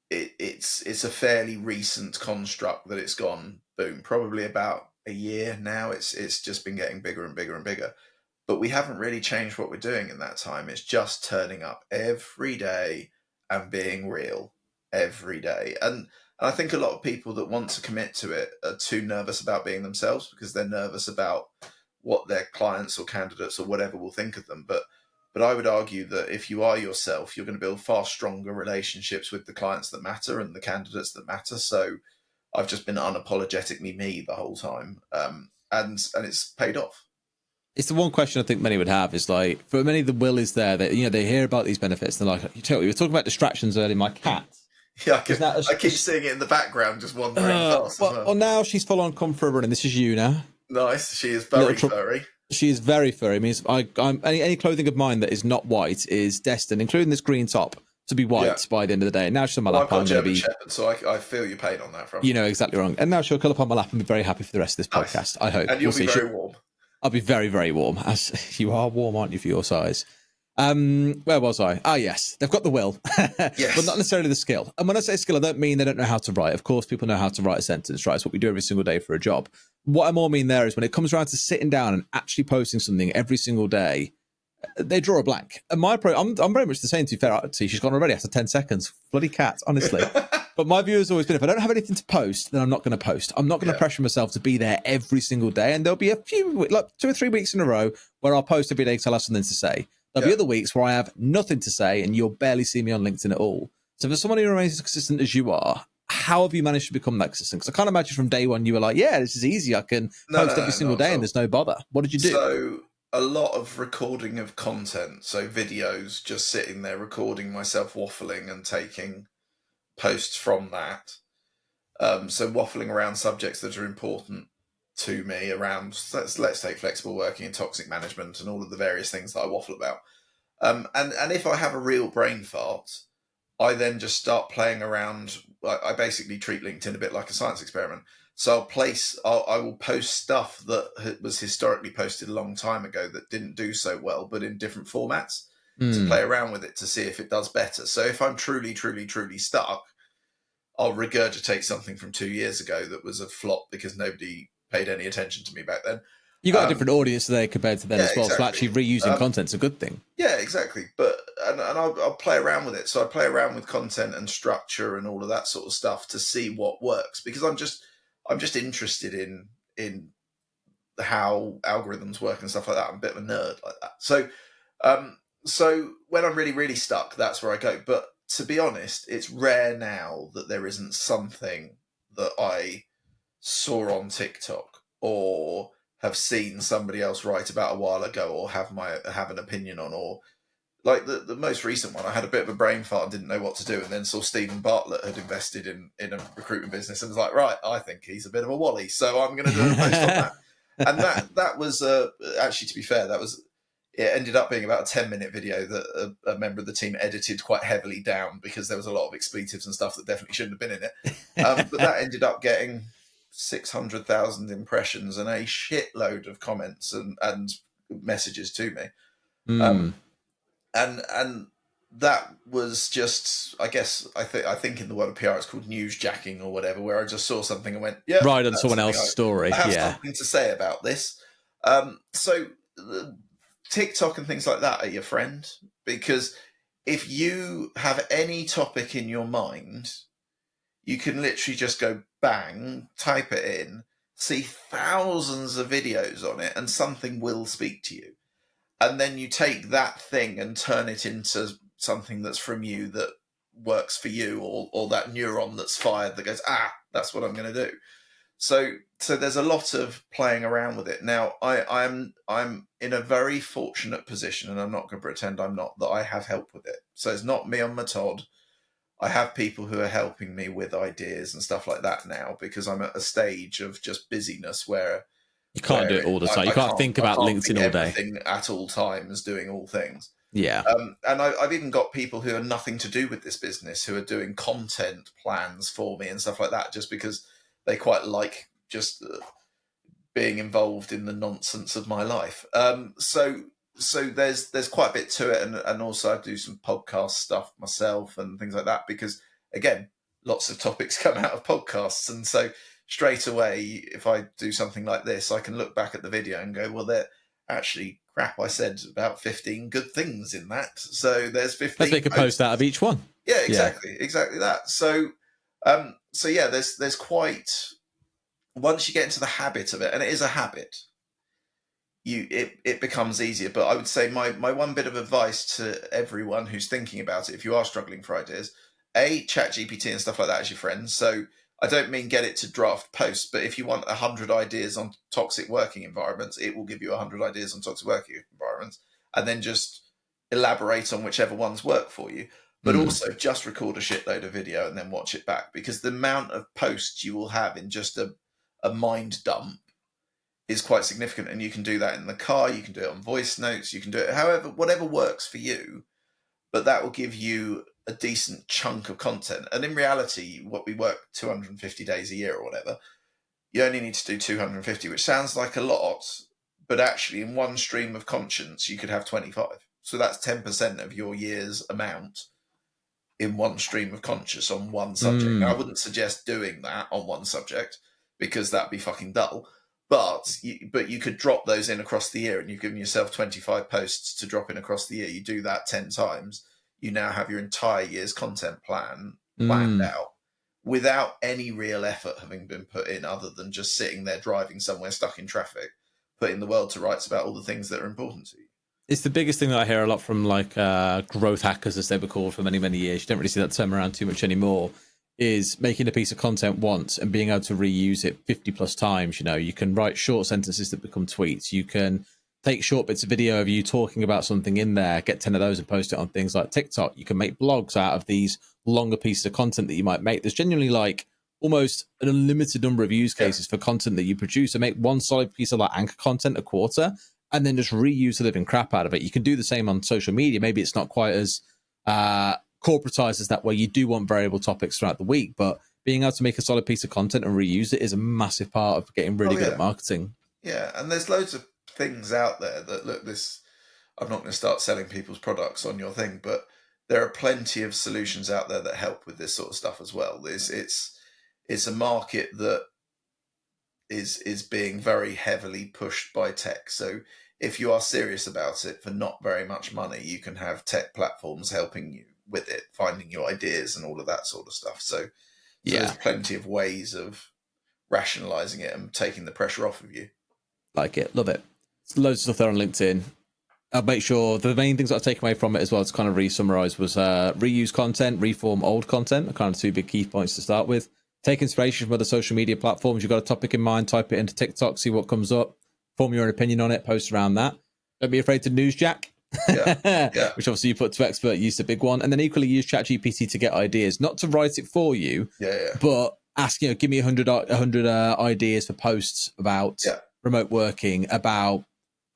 a fairly recent construct that it's gone boom. Probably about a year now. It's just been getting bigger and bigger and bigger. But we haven't really changed what we're doing in that time. It's just turning up every day and being real every day. And I think a lot of people that want to commit to it are too nervous about being themselves because they're nervous about what their clients or candidates or whatever will think of them. But I would argue that if you are yourself, you're going to build far stronger relationships with the clients that matter and the candidates that matter. So I've just been unapologetically me the whole time. And it's paid off. It's the one question I think many would have is like, for many, the will is there that, they hear about these benefits. And they're like, you were talking about distractions earlier, my cat. Yeah, I keep seeing it in the background, just wandering past as well. Well, now she's full on come for a run, and this is you now. Nice. She is very furry. She is very furry. I mean, I'm any clothing of mine that is not white is destined, including this green top, to be white by the end of the day. And now she's on my lap. I've got German Shepherd, so I feel your pain on that front. You know exactly wrong. And now she'll curl up on my lap and be very happy for the rest of this podcast. I hope. And you'll be very warm. I'll be very, very warm. As you are warm, aren't you, for your size? Where was I? Yes, they've got the will, yes, but not necessarily the skill. And when I say skill, I don't mean they don't know how to write. Of course, people know how to write a sentence, right? It's what we do every single day for a job. What I more mean there is when it comes around to sitting down and actually posting something every single day, they draw a blank. And I'm very much the same. To be fair, she's gone already after 10 seconds. Bloody cat, honestly. But my view has always been, if I don't have anything to post, then I'm not going to post. I'm not going to pressure myself to be there every single day. And there'll be a few, like 2 or 3 weeks in a row where I'll post every day because I'll have something to say. There'll be other weeks where I have nothing to say and you'll barely see me on LinkedIn at all. So for someone who remains as consistent as you are, how have you managed to become that consistent? Because I can't imagine from day one you were like, yeah, this is easy. I can post every single day and there's no bother. What did you do? So a lot of recording of content. So videos, just sitting there recording myself waffling and taking posts from that. So waffling around subjects that are important to me around, let's take flexible working and toxic management and all of the various things that I waffle about. And if I have a real brain fart, I then just start playing around. I basically treat LinkedIn a bit like a science experiment. So I will post stuff that was historically posted a long time ago that didn't do so well, but in different formats to play around with it to see if it does better. So if I'm truly, truly, truly stuck, I'll regurgitate something from 2 years ago that was a flop because nobody paid any attention to me back then. You got a different audience today compared to then as well. Exactly. So actually reusing content's a good thing. Yeah, exactly. But and I'll play around with it. So I play around with content and structure and all of that sort of stuff to see what works, because I'm just interested in how algorithms work and stuff like that. I'm a bit of a nerd like that. So when I'm really, really stuck, that's where I go. But to be honest, it's rare now that there isn't something that I saw on TikTok or have seen somebody else write about a while ago or have an opinion on, or like the most recent one. I had a bit of a brain fart and didn't know what to do, and then saw Stephen Bartlett had invested in a recruitment business and was like, right, I think he's a bit of a wally, so I'm going to do a post on that. And that was actually, to be fair, it ended up being about a 10-minute video that a member of the team edited quite heavily down because there was a lot of expletives and stuff that definitely shouldn't have been in it. But that ended up getting 600,000 impressions and a shitload of comments and messages to me. And that was just, I guess, I think in the world of PR it's called newsjacking or whatever, where I just saw something and went, yeah, right on someone else's story. I have something to say about this. So TikTok and things like that are your friend, because if you have any topic in your mind, you can literally just go bang, type it in, see thousands of videos on it, and something will speak to you. And then you take that thing and turn it into something that's from you, that works for you, or that neuron that's fired that goes, that's what I'm going to do. So there's a lot of playing around with it. Now, I'm in a very fortunate position, and I'm not going to pretend I'm not, that I have help with it. So it's not me on my Todd. I have people who are helping me with ideas and stuff like that now, because I'm at a stage of just busyness where you can't do it all the time. You can't think about LinkedIn all day. At all times, doing all things. Yeah. And I've even got people who are nothing to do with this business who are doing content plans for me and stuff like that, just because they quite like just being involved in the nonsense of my life. So there's quite a bit to it, and also I do some podcast stuff myself and things like that, because again, lots of topics come out of podcasts, and so straight away, if I do something like this, I can look back at the video and go, well, there actually, crap, I said about 15 good things in that. So there's 15. Let's make a post out of each one. Yeah, exactly that. So yeah, there's quite, once you get into the habit of it, and it is a habit, it becomes easier. But I would say my one bit of advice to everyone who's thinking about it, if you are struggling for ideas, ChatGPT and stuff like that is your friend. So I don't mean get it to draft posts, but if you want 100 ideas on toxic working environments, it will give you 100 ideas on toxic working environments, and then just elaborate on whichever ones work for you. But also just record a shitload of video and then watch it back, because the amount of posts you will have in just a mind dump is quite significant. And you can do that in the car, you can do it on voice notes, you can do it whatever works for you, but that will give you a decent chunk of content. And in reality, what we work 250 days a year or whatever, you only need to do 250, which sounds like a lot, but actually in one stream of conscience, you could have 25. So that's 10% of your year's amount in one stream of conscious on one subject. Now, I wouldn't suggest doing that on one subject, because that'd be fucking dull. But you could drop those in across the year, and you've given yourself 25 posts to drop in across the year. You do that 10 times. You now have your entire year's content planned out, without any real effort having been put in, other than just sitting there driving somewhere stuck in traffic, putting the world to rights about all the things that are important to you. It's the biggest thing that I hear a lot from, like, growth hackers, as they were called for many, many years. You don't really see that term around too much anymore. Is making a piece of content once and being able to reuse it 50 plus times. You know, you can write short sentences that become tweets. You can take short bits of video of you talking about something in there, get 10 of those and post it on things like TikTok. You can make blogs out of these longer pieces of content that you might make. There's genuinely like almost an unlimited number of use cases for content that you produce, and make one solid piece of like anchor content a quarter, and then just reuse the living crap out of it. You can do the same on social media. Maybe it's not quite as corporatized as that, where you do want variable topics throughout the week, but being able to make a solid piece of content and reuse it is a massive part of getting really good at marketing. Yeah, and there's loads of things out there that look this. I'm not going to start selling people's products on your thing, but there are plenty of solutions out there that help with this sort of stuff as well. It's a market that is being very heavily pushed by tech. So if you are serious about it for not very much money, you can have tech platforms helping you with it, finding your ideas and all of that sort of stuff. So there's plenty of ways of rationalizing it and taking the pressure off of you. Like it, love it. There's loads of stuff there on LinkedIn. I'll make sure the main things that I've taken away from it as well to kind of re-summarize was reuse content, reform old content, are kind of two big key points to start with. Take inspiration from other social media platforms. You've got a topic in mind, type it into TikTok, see what comes up, form your own opinion on it, post around that. Don't be afraid to newsjack, which obviously you put to expert use, a big one. And then equally use ChatGPT to get ideas, not to write it for you, but ask, give me 100 ideas for posts about remote working, about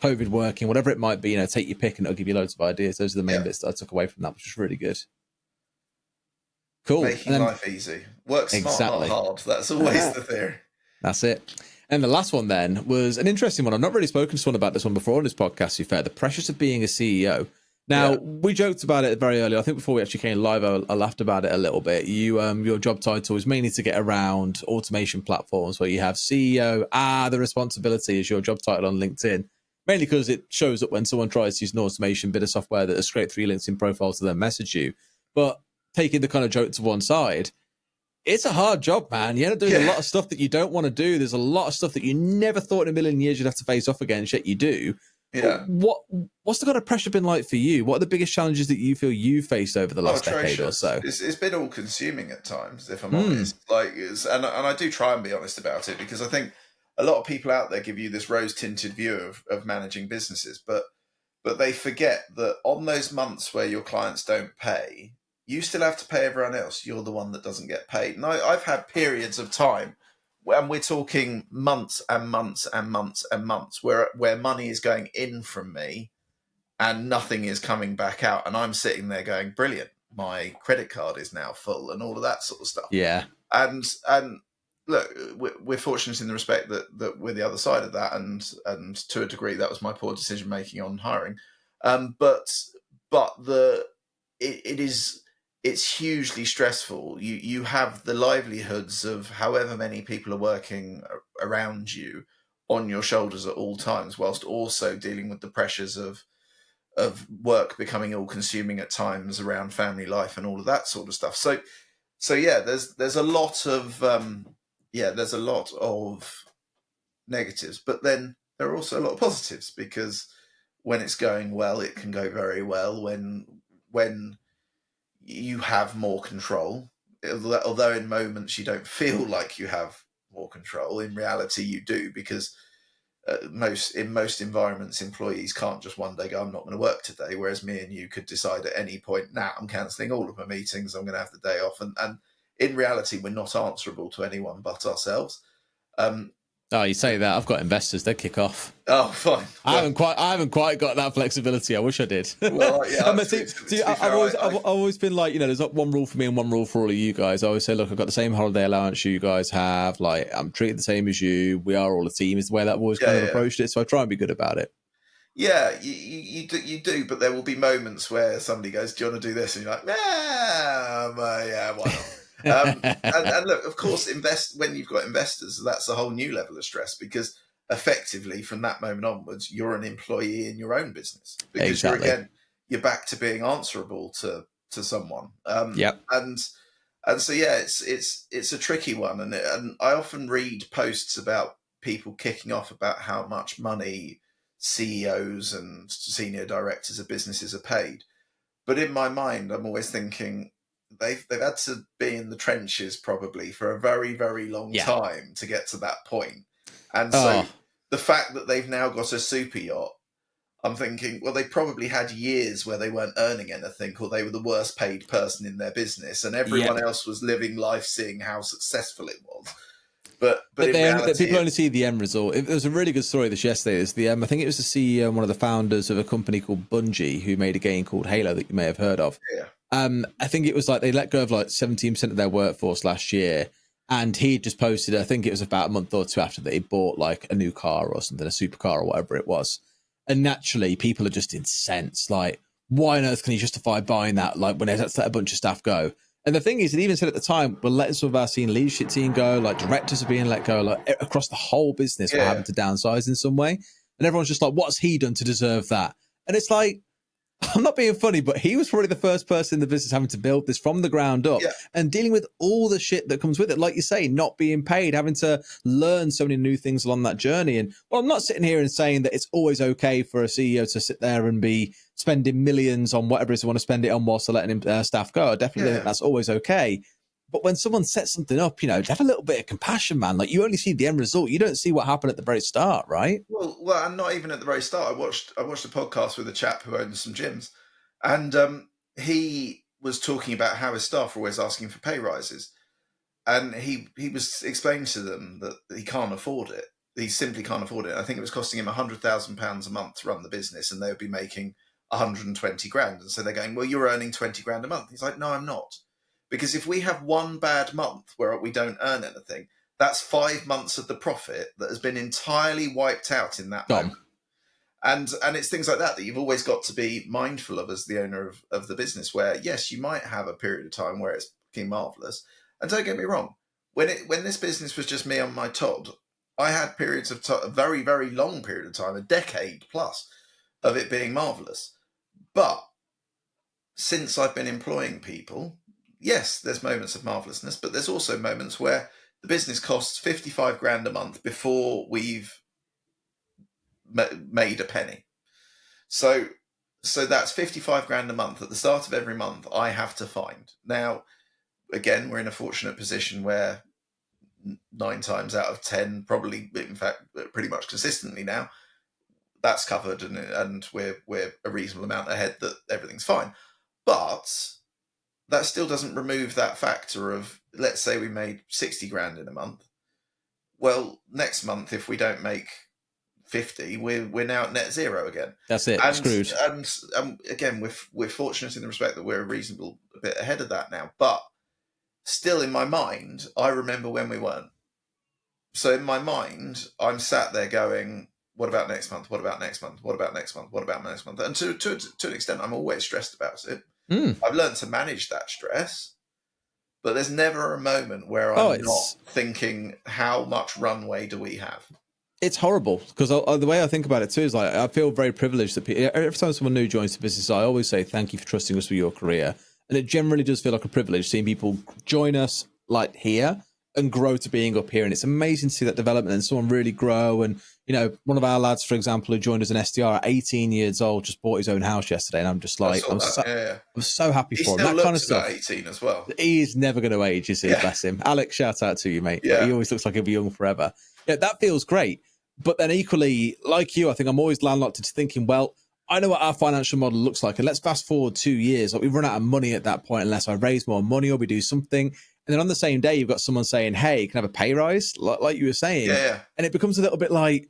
COVID working, whatever it might be, take your pick and it'll give you loads of ideas. Those are the main bits that I took away from that, which was really good. Cool. Making life easy. Work smart, not hard. That's always the theory. That's it. And the last one then was an interesting one. I've not really spoken to someone about this one before on this podcast, to be fair. The pressures of being a CEO. Now, we joked about it very early. I think before we actually came live, I laughed about it a little bit. Your job title is mainly to get around automation platforms where you have CEO. The responsibility is your job title on LinkedIn. Mainly because it shows up when someone tries to use an automation bit of software that is straight through your LinkedIn profile to then message you. But taking the kind of joke to one side, it's a hard job, man. You end up doing a lot of stuff that you don't want to do. There's a lot of stuff that you never thought in a million years you'd have to face off against, yet you do. Yeah. What's the kind of pressure been like for you? What are the biggest challenges that you feel you faced over the last decade or so? It's been all consuming at times, if I'm honest. And I do try and be honest about it, because I think a lot of people out there give you this rose-tinted view of managing businesses, but they forget that on those months where your clients don't pay, you still have to pay everyone else. You're the one that doesn't get paid. And I've had periods of time, and we're talking months and months and months and months, where money is going in from me and nothing is coming back out. And I'm sitting there going, brilliant, my credit card is now full and all of that sort of stuff. Yeah. And look, we're fortunate in the respect that we're the other side of that, and to a degree that was my poor decision making on hiring. It's hugely stressful. You have the livelihoods of however many people are working around you on your shoulders at all times, whilst also dealing with the pressures of work becoming all consuming at times around family life and all of that sort of stuff. So yeah, there's a lot of negatives, but then there are also a lot of positives, because when it's going well, it can go very well. When you have more control, although in moments you don't feel like you have more control, in reality you do, because in most environments, employees can't just one day go, I'm not going to work today, whereas me and you could decide at any point, I'm cancelling all of my meetings, I'm going to have the day off, and in reality we're not answerable to anyone but ourselves. You say that, I've got investors, they kick off. Oh, fine. Well, I haven't quite got that flexibility. I wish I did. Well, yeah. I've always been like, there's not one rule for me and one rule for all of you guys. I always say, look, I've got the same holiday allowance you guys have. Like, I'm treated the same as you. We are all a team. Is the way that I've always kind of approached it. So I try and be good about it. Yeah, you do, but there will be moments where somebody goes, do you want to do this? And you're like, yeah, why not? And look, of course, when you've got investors, that's a whole new level of stress, because effectively from that moment onwards, you're an employee in your own business, because you're back to being answerable to someone. And so it's a tricky one, and I often read posts about people kicking off about how much money CEOs and senior directors of businesses are paid, but in my mind, I'm always thinking, they've had to be in the trenches probably for a very, very long time to get to that point. And so the fact that they've now got a super yacht, I'm thinking, well, they probably had years where they weren't earning anything, or they were the worst paid person in their business, and everyone else was living life seeing how successful it was. But in reality, people only see the end result. There was a really good story this yesterday. I think it was the CEO and one of the founders of a company called Bungie, who made a game called Halo that you may have heard of. Yeah. I think it was like they let go of like 17% of their workforce last year. And he just posted, I think it was about a month or two after that, he bought like a new car or something, a supercar or whatever it was. And naturally, people are just incensed. Like, why on earth can he justify buying that? Like, when let's let a bunch of staff go. And the thing is, it even said at the time, we're letting some of our senior leadership team go, like directors are being let go, like across the whole business, we're having to downsize in some way. And everyone's just like, what's he done to deserve that? And it's like, I'm not being funny, but he was probably the first person in the business having to build this from the ground up and dealing with all the shit that comes with it. Like you say, not being paid, having to learn so many new things along that journey. And well, I'm not sitting here and saying that it's always okay for a CEO to sit there and be spending millions on whatever it is they want to spend it on whilst they're letting staff go. I definitely think that's always okay. But when someone sets something up, have a little bit of compassion, man. Like, you only see the end result. You don't see what happened at the very start, right? Well, and not even at the very start. I watched a podcast with a chap who owns some gyms, and he was talking about how his staff are always asking for pay rises, and he was explaining to them that he can't afford it. He simply can't afford it. I think it was costing him £100,000 a month to run the business, and they would be making 120 grand. And so they're going, well, you're earning 20 grand a month. He's like, no, I'm not. Because if we have one bad month where we don't earn anything, that's 5 months of the profit that has been entirely wiped out in that moment. And it's things like that you've always got to be mindful of as the owner of the business, where, yes, you might have a period of time where it's fucking marvellous. And don't get me wrong, when this business was just me on my Todd, I had periods of a very, very long period of time, a decade plus, of it being marvellous. But since I've been employing people, yes, there's moments of marvellousness, but there's also moments where the business costs 55 grand a month before we've made a penny. So that's 55 grand a month at the start of every month I have to find. Now, again, we're in a fortunate position where 9 times out of 10, probably, in fact, pretty much consistently now, that's covered, and we're a reasonable amount ahead that everything's fine. But that still doesn't remove that factor of, let's say we made 60 grand in a month. Well, next month, if we don't make 50, we're now at net zero again. That's it. Screwed. And again, we're fortunate in the respect that we're a reasonable bit ahead of that now. But still, in my mind, I remember when we weren't. So in my mind, I'm sat there going, what about next month? What about next month? What about next month? What about next month? And to an extent, I'm always stressed about it. I've learned to manage that stress, but there's never a moment where I'm not thinking, how much runway do we have? It's horrible, because the way I think about it too is, like, I feel very privileged that every time someone new joins the business, I always say thank you for trusting us with your career. And it generally does feel like a privilege seeing people join us like here and grow to being up here. And it's amazing to see that development and someone really grow. And, one of our lads, for example, who joined as an SDR at 18 years old, just bought his own house yesterday. And I'm just like, I'm so happy for him. That kind of stuff. 18 as well. He is never going to age, you see, bless him. Alex, shout out to you, mate. Yeah. He always looks like he'll be young forever. Yeah, that feels great. But then equally, like you, I think I'm always landlocked into thinking, well, I know what our financial model looks like. And let's fast forward 2 years. Like, we run out of money at that point unless I raise more money or we do something. And then on the same day, you've got someone saying, hey, can I have a pay rise? Like you were saying. Yeah. And it becomes a little bit like,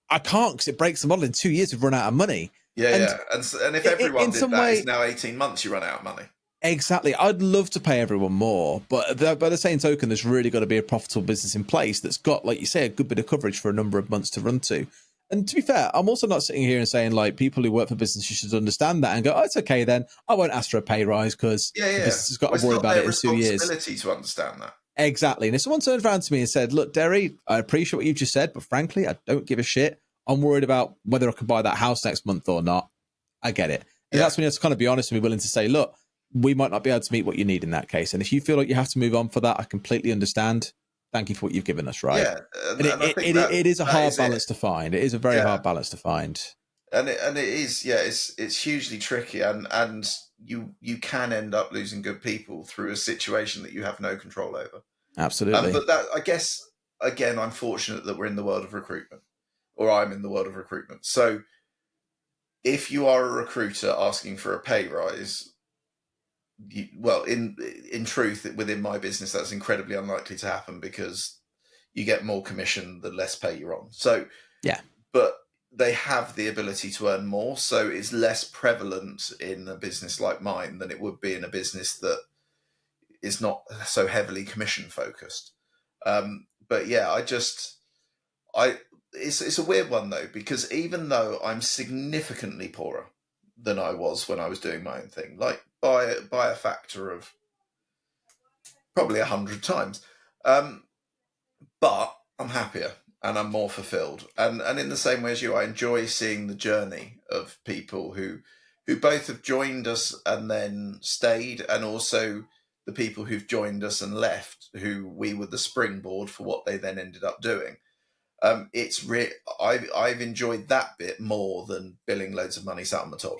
I can't, because it breaks the model. In 2 years, we've run out of money. Yeah. And if everyone did that, it's now 18 months you run out of money. Exactly. I'd love to pay everyone more, but by the same token, there's really got to be a profitable business in place that's got, like you say, a good bit of coverage for a number of months to run to. And to be fair, I'm also not sitting here and saying, like, people who work for businesses should understand that and go, oh, it's okay then. I won't ask for a pay rise because the business has got to worry about it in 2 years. It's not their responsibility to understand that. Exactly. And if someone turns around to me and said, look, Derry, I appreciate what you've just said, but frankly, I don't give a shit. I'm worried about whether I can buy that house next month or not. I get it. And that's when you have to kind of be honest and be willing to say, look, we might not be able to meet what you need in that case. And if you feel like you have to move on for that, I completely understand. Thank you for what you've given us, right? Yeah. And it is a hard balance to find. It is a very hard balance to find. And it is, it's hugely tricky. And you can end up losing good people through a situation that you have no control over. Absolutely. But that, I guess, again, I'm fortunate that we're in the world of recruitment, or I'm in the world of recruitment. So if you are a recruiter asking for a pay rise, in truth, within my business, that's incredibly unlikely to happen because you get more commission the less pay you're on. So, but they have the ability to earn more. So it's less prevalent in a business like mine than it would be in a business that is not so heavily commission focused. But yeah, it's a weird one though, because even though I'm significantly poorer than I was when I was doing my own thing, like by a factor of probably 100 times, but I'm happier and I'm more fulfilled. And in the same way as you, I enjoy seeing the journey of people who both have joined us and then stayed, and also the people who've joined us and left, who we were the springboard for what they then ended up doing. I've enjoyed that bit more than billing loads of money sat on my Todd.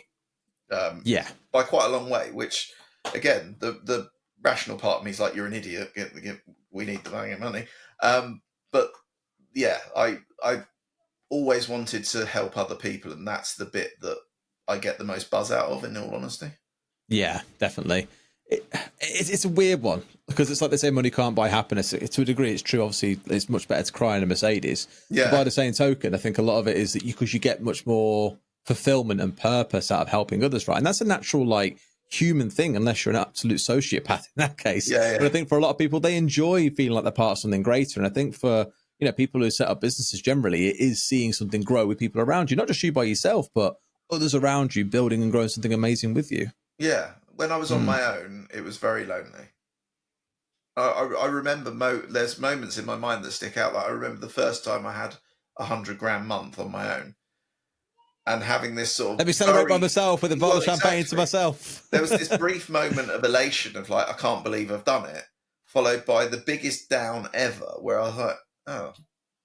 By quite a long way, which again, the rational part of me is like, you're an idiot. We need the money. But yeah, I always wanted to help other people, and that's the bit that I get the most buzz out of, in all honesty. Yeah, definitely. It's a weird one, because it's like they say money can't buy happiness. To a degree, it's true. Obviously, it's much better to cry in a Mercedes. Yeah. But by the same token, I think a lot of it is that because you get much more fulfillment and purpose out of helping others, right? And that's a natural, like, human thing, unless you're an absolute sociopath in that case. Yeah. But I think for a lot of people, they enjoy feeling like they're part of something greater. And I think for, you know, people who set up businesses generally, it is seeing something grow with people around you, not just you by yourself, but others around you building and growing something amazing with you. Yeah. When I was on my own, it was very lonely. I remember there's moments in my mind that stick out. Like, I remember the first time I had $100,000 month on my own, and having this sort of, let me celebrate by myself with a bottle of champagne to myself. There was this brief moment of elation of like, I can't believe I've done it, followed by the biggest down ever, where I was like, oh,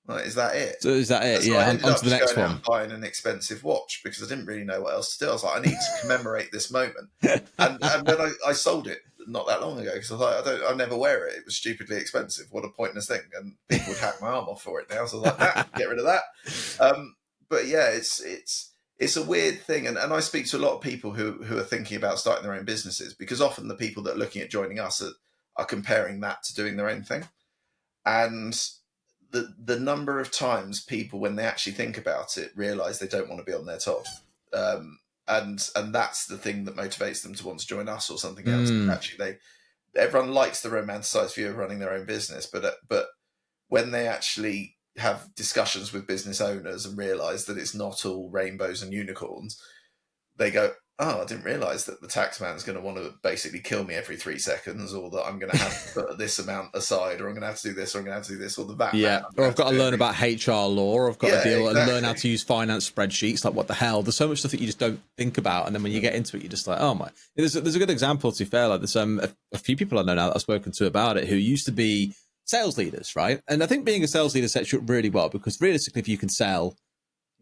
like, is that it? So is that it? So yeah, I ended on up to the next one. buying an expensive watch because I didn't really know what else to do. I was like, I need to commemorate this moment. And then I sold it not that long ago, because I was like, I never wear it. It was stupidly expensive. What a pointless thing. And people would hack my arm off for it now. So I was like, get rid of that. But yeah, it's a weird thing. And I speak to a lot of people who are thinking about starting their own businesses, because often the people that are looking at joining us are comparing that to doing their own thing. And the number of times people, when they actually think about it, realize they don't want to be on their top. And that's the thing that motivates them to want to join us or something else. Actually, everyone likes the romanticized view of running their own business, but when they actually have discussions with business owners and realize that it's not all rainbows and unicorns, they go, oh, I didn't realize that the tax man is going to want to basically kill me every 3 seconds, or that I'm going to have to put this amount aside, or I'm going to have to do this, or I'm going to have to do this, or the VAT. Yeah, or I've got to learn about HR law, or I've got to deal and learn how to use finance spreadsheets. Like, what the hell? There's so much stuff that you just don't think about, and then when you get into it, you're just like, oh my. There's a good example, to be fair. Like, there's a few people I know now that I've spoken to about it who used to be sales leaders, right? And I think being a sales leader sets you up really well, because realistically, if you can sell,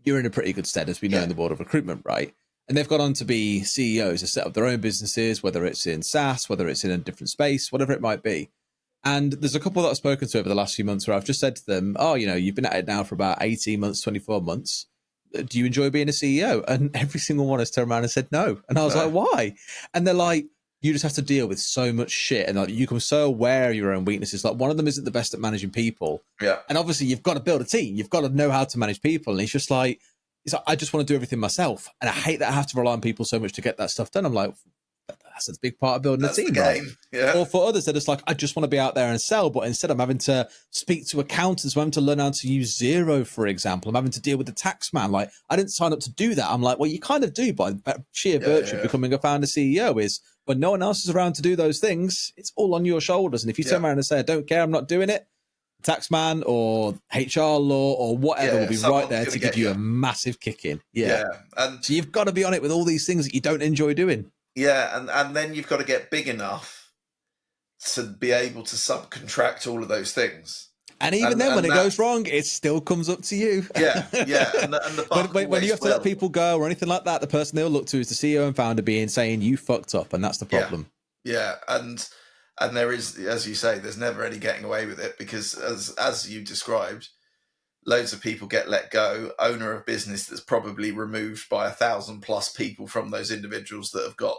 you're in a pretty good stead, as we know in the world of recruitment, right? And they've gone on to be CEOs, to set up their own businesses, whether it's in SaaS, whether it's in a different space, whatever it might be. And there's a couple that I've spoken to over the last few months where I've just said to them, oh, you know, you've been at it now for about 18 months, 24 months. Do you enjoy being a CEO? And every single one has turned around and said no. And I was like, why? And they're like, you just have to deal with so much shit, and like, you become so aware of your own weaknesses. Like, one of them isn't the best at managing people. Yeah. And obviously you've got to build a team. You've got to know how to manage people. And he's just like, I just want to do everything myself. And I hate that I have to rely on people so much to get that stuff done. I'm like, that's a big part of building a team, right? Yeah. Or for others, they're just like, I just want to be out there and sell. But instead, I'm having to speak to accountants. I'm having to learn how to use Xero, for example. I'm having to deal with the tax man. Like, I didn't sign up to do that. I'm like, well, you kind of do by sheer virtue of becoming a founder CEO, is when no one else is around to do those things, it's all on your shoulders. And if you turn around and say, I don't care, I'm not doing it, tax man or HR law or whatever will be right there to give you a massive kick in. And so you've got to be on it with all these things that you don't enjoy doing. And then you've got to get big enough to be able to subcontract all of those things. And even then, when it goes wrong, it still comes up to you. And the buck when you have to let people go or anything like that, the person they'll look to is the CEO and founder saying you fucked up, and that's the problem. And there is, as you say, there's never any getting away with it, because as you described, loads of people get let go. Owner of business that's probably removed by 1,000+ people from those individuals that have got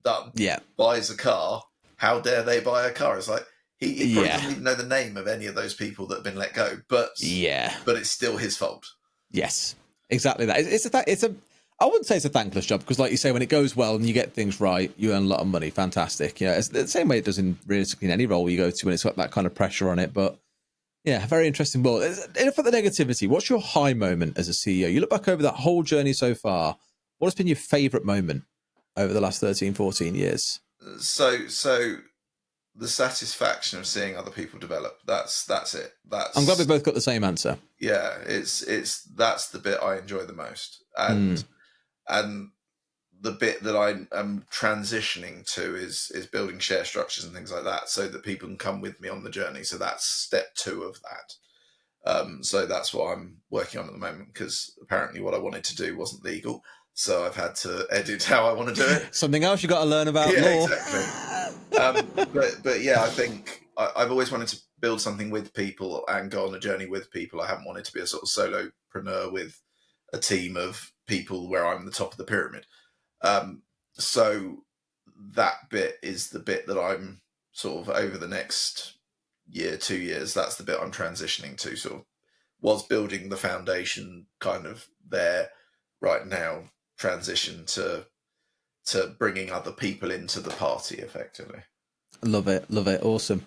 done. Buys a car. How dare they buy a car? It's like he probably doesn't even know the name of any of those people that have been let go. But it's still his fault. Yes, exactly that. I wouldn't say it's a thankless job because, like you say, when it goes well and you get things right, you earn a lot of money. Fantastic. Yeah, it's the same way it does in realistically in any role you go to when it's got that kind of pressure on it. But yeah, very interesting. Well, enough of the negativity. What's your high moment as a CEO? You look back over that whole journey so far. What has been your favourite moment over the last 13, 14 years? So the satisfaction of seeing other people develop. That's it. I'm glad we both got the same answer. Yeah, it's that's the bit I enjoy the most, and the bit that I am transitioning to is building share structures and things like that, so that people can come with me on the journey. So that's step 2 of that. So that's what I'm working on at the moment, because apparently what I wanted to do wasn't legal. So I've had to edit how I want to do it. Something else you got to learn about Yeah, law. exactly. But yeah, I think I've always wanted to build something with people and go on a journey with people. I haven't wanted to be a sort of solopreneur with a team of people where I'm the top of the pyramid. So that bit is the bit that I'm sort of over the next year, 2 years. That's the bit I'm transitioning to. Sort of was building the foundation kind of there right now. Transition to bringing other people into the party effectively. Love it. Awesome.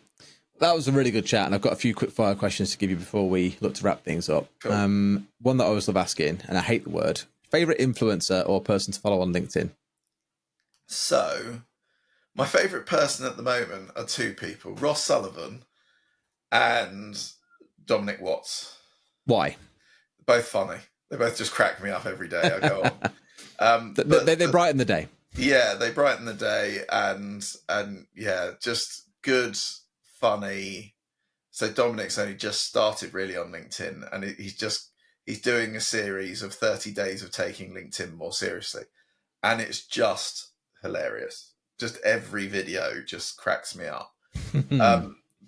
That was a really good chat, and I've got a few quick fire questions to give you before we look to wrap things up. Cool. One that I always love asking, and I hate the word, favorite influencer or person to follow on LinkedIn? So my favorite person at the moment are 2 people, Ross Sullivan and Dominic Watts. Why? Both funny. They both just crack me up every day I go on. They brighten the day. Yeah, they brighten the day, and yeah, just good, funny. So Dominic's only just started really on LinkedIn, and he's doing a series of 30 days of taking LinkedIn more seriously, and it's just hilarious. Just every video just cracks me up.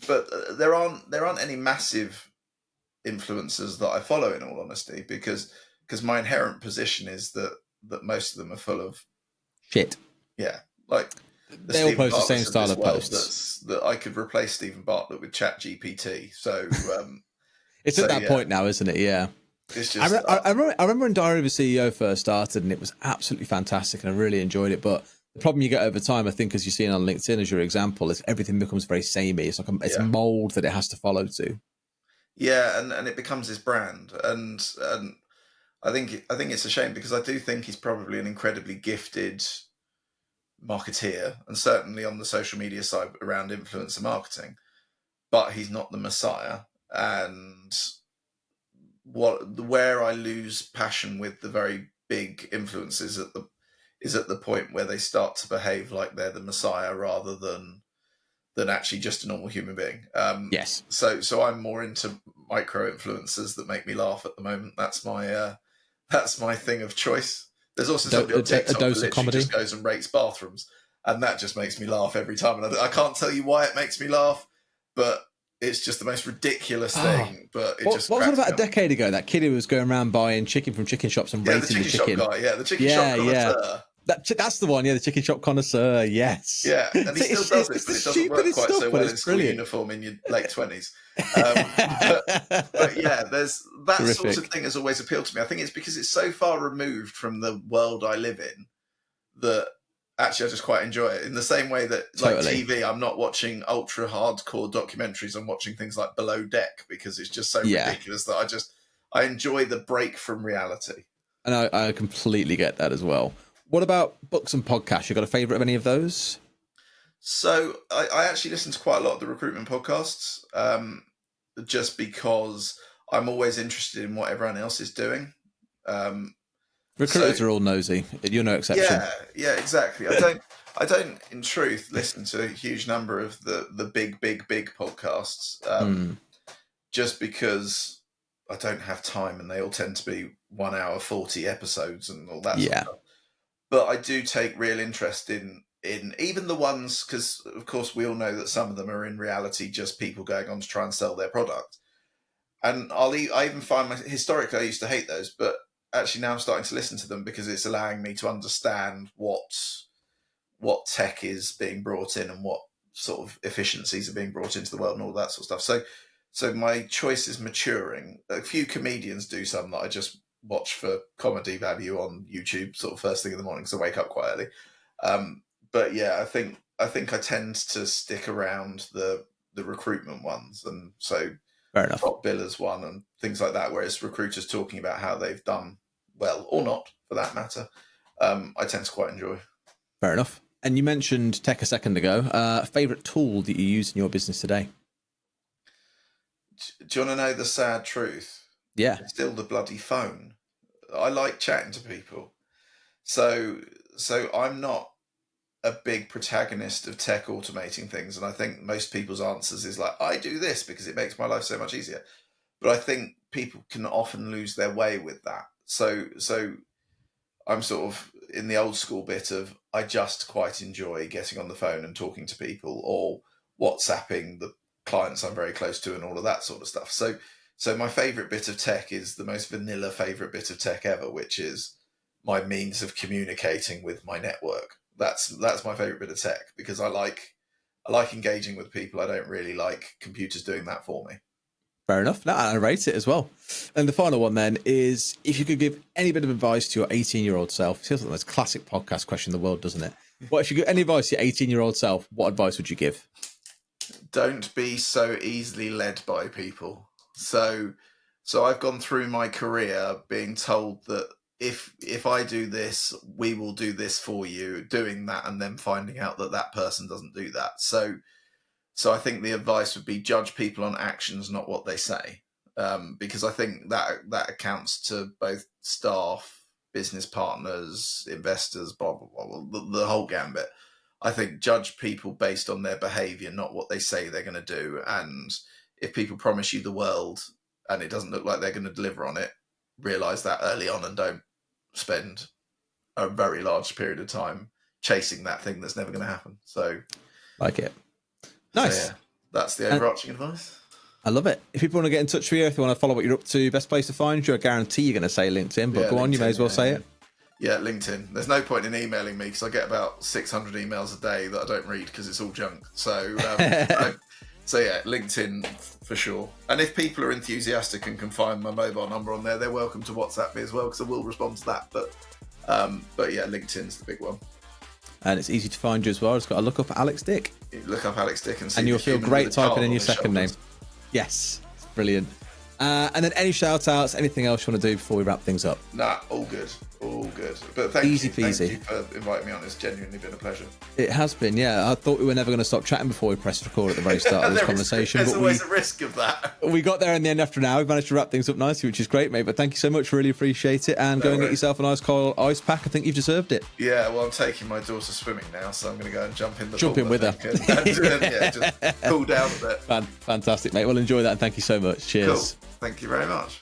But there aren't any massive influencers that I follow, in all honesty, because my inherent position is that most of them are full of shit. Yeah, like they all post the same style of posts. That I could replace Stephen Bartlett with ChatGPT. So it's at that point now, isn't it? Yeah. It's just. I remember when Diary of a CEO first started, and it was absolutely fantastic, and I really enjoyed it. But the problem you get over time, I think, as you're seeing on LinkedIn as your example, is everything becomes very samey. It's like it's a mold that it has to follow to. Yeah, and it becomes his brand, and I think it's a shame, because I do think he's probably an incredibly gifted marketeer, and certainly on the social media side around influencer marketing, but he's not the messiah. And where I lose passion with the very big influencers is at the point where they start to behave like they're the messiah rather than actually just a normal human being. Yes. So I'm more into micro influencers that make me laugh at the moment. That's my thing of choice. There's also somebody on TikTok a dose that of comedy just goes and rates bathrooms, and that just makes me laugh every time. And I can't tell you why it makes me laugh, but it's just the most ridiculous thing. But what was it about a decade ago? That kid who was going around buying chicken from chicken shops and rating the chicken. Shop guy, yeah, the chicken shop connoisseur. That's the one, yeah, the chicken shop connoisseur, yes. Yeah, and he still does it, but it doesn't work quite so well in school uniform in your late 20s. But yeah, there's that sort of thing has always appealed to me. I think it's because it's so far removed from the world I live in that actually I just quite enjoy it. In the same way that, like TV, I'm not watching ultra hardcore documentaries, I'm watching things like Below Deck, because it's just so ridiculous that I enjoy the break from reality. And I completely get that as well. What about books and podcasts? You got a favourite of any of those? So I actually listen to quite a lot of the recruitment podcasts, just because I'm always interested in what everyone else is doing. Recruiters are all nosy. You're no exception. Yeah, exactly. I don't, in truth, listen to a huge number of the big podcasts, just because I don't have time, and they all tend to be 1 hour 40 episodes and all that sort of stuff. But I do take real interest in even the ones, because of course we all know that some of them are in reality just people going on to try and sell their product. And I even find historically I used to hate those, but actually now I'm starting to listen to them because it's allowing me to understand what tech is being brought in and what sort of efficiencies are being brought into the world and all that sort of stuff. So my choice is maturing. A few comedians do some that I just watch for comedy value on YouTube, sort of first thing in the morning, because I wake up quite early. But yeah, I think I tend to stick around the recruitment ones, and so Fair enough. top billers one and things like that, whereas recruiters talking about how they've done well or not, for that matter, I tend to quite enjoy. Fair enough. And you mentioned tech a second ago. Favorite tool that you use in your business today? Do you want to know the sad truth? Yeah. It's still the bloody phone. I like chatting to people. So I'm not a big protagonist of tech automating things. And I think most people's answers is like, I do this because it makes my life so much easier. But I think people can often lose their way with that. So I'm sort of in the old school bit of, I just quite enjoy getting on the phone and talking to people, or WhatsApping the clients I'm very close to and all of that sort of stuff. So my favorite bit of tech is the most vanilla favorite bit of tech ever, which is my means of communicating with my network. That's my favorite bit of tech, because I like engaging with people. I don't really like computers doing that for me. Fair enough. No, I rate it as well. And the final one then is, if you could give any bit of advice to your 18-year-old self, feels like the most classic podcast question in the world, doesn't it? What if you give any advice to your 18-year-old self, what advice would you give? Don't be so easily led by people. So I've gone through my career being told that if I do this, we will do this for you, doing that, and then finding out that person doesn't do that. So I think the advice would be, judge people on actions, not what they say, because I think that accounts to both staff, business partners, investors, blah, blah, blah, the whole gambit. I think judge people based on their behavior, not what they say they're going to do. And if people promise you the world and it doesn't look like they're going to deliver on it, realize that early on and don't spend a very large period of time chasing that thing that's never going to happen. So, like it. Nice. So yeah, that's the overarching advice. I love it. If people want to get in touch with you, if they want to follow what you're up to, best place to find you, I guarantee you're going to say LinkedIn, but go on, you may as well say it. Yeah, LinkedIn. There's no point in emailing me because I get about 600 emails a day that I don't read because it's all junk. So, so yeah, LinkedIn for sure. And if people are enthusiastic and can find my mobile number on there, they're welcome to WhatsApp me as well, because I will respond to that. But yeah, LinkedIn's the big one. And it's easy to find you as well. Just got to look up Alex Dick. You look up Alex Dick and see. And you'll feel great typing in your second name. Yes, brilliant. And then any shout outs, anything else you want to do before we wrap things up? Nah, all good. All good. But thank Easy you. peasy. Thank you for inviting me on. It's genuinely been a pleasure. It has been, yeah. I thought we were never going to stop chatting before we pressed record at the very start of this conversation. There's always a risk of that. We got there in the end after an hour. We've managed to wrap things up nicely, which is great, mate. But thank you so much. Really appreciate it. And go and get yourself a nice cold ice pack. I think you've deserved it. Yeah, well, I'm taking my daughter swimming now, so I'm going to go and jump in the pool. Jump in with her. Yeah, just cool down a bit. Fantastic, mate. Well, enjoy that, and thank you so much. Cheers. Cool. Thank you very much.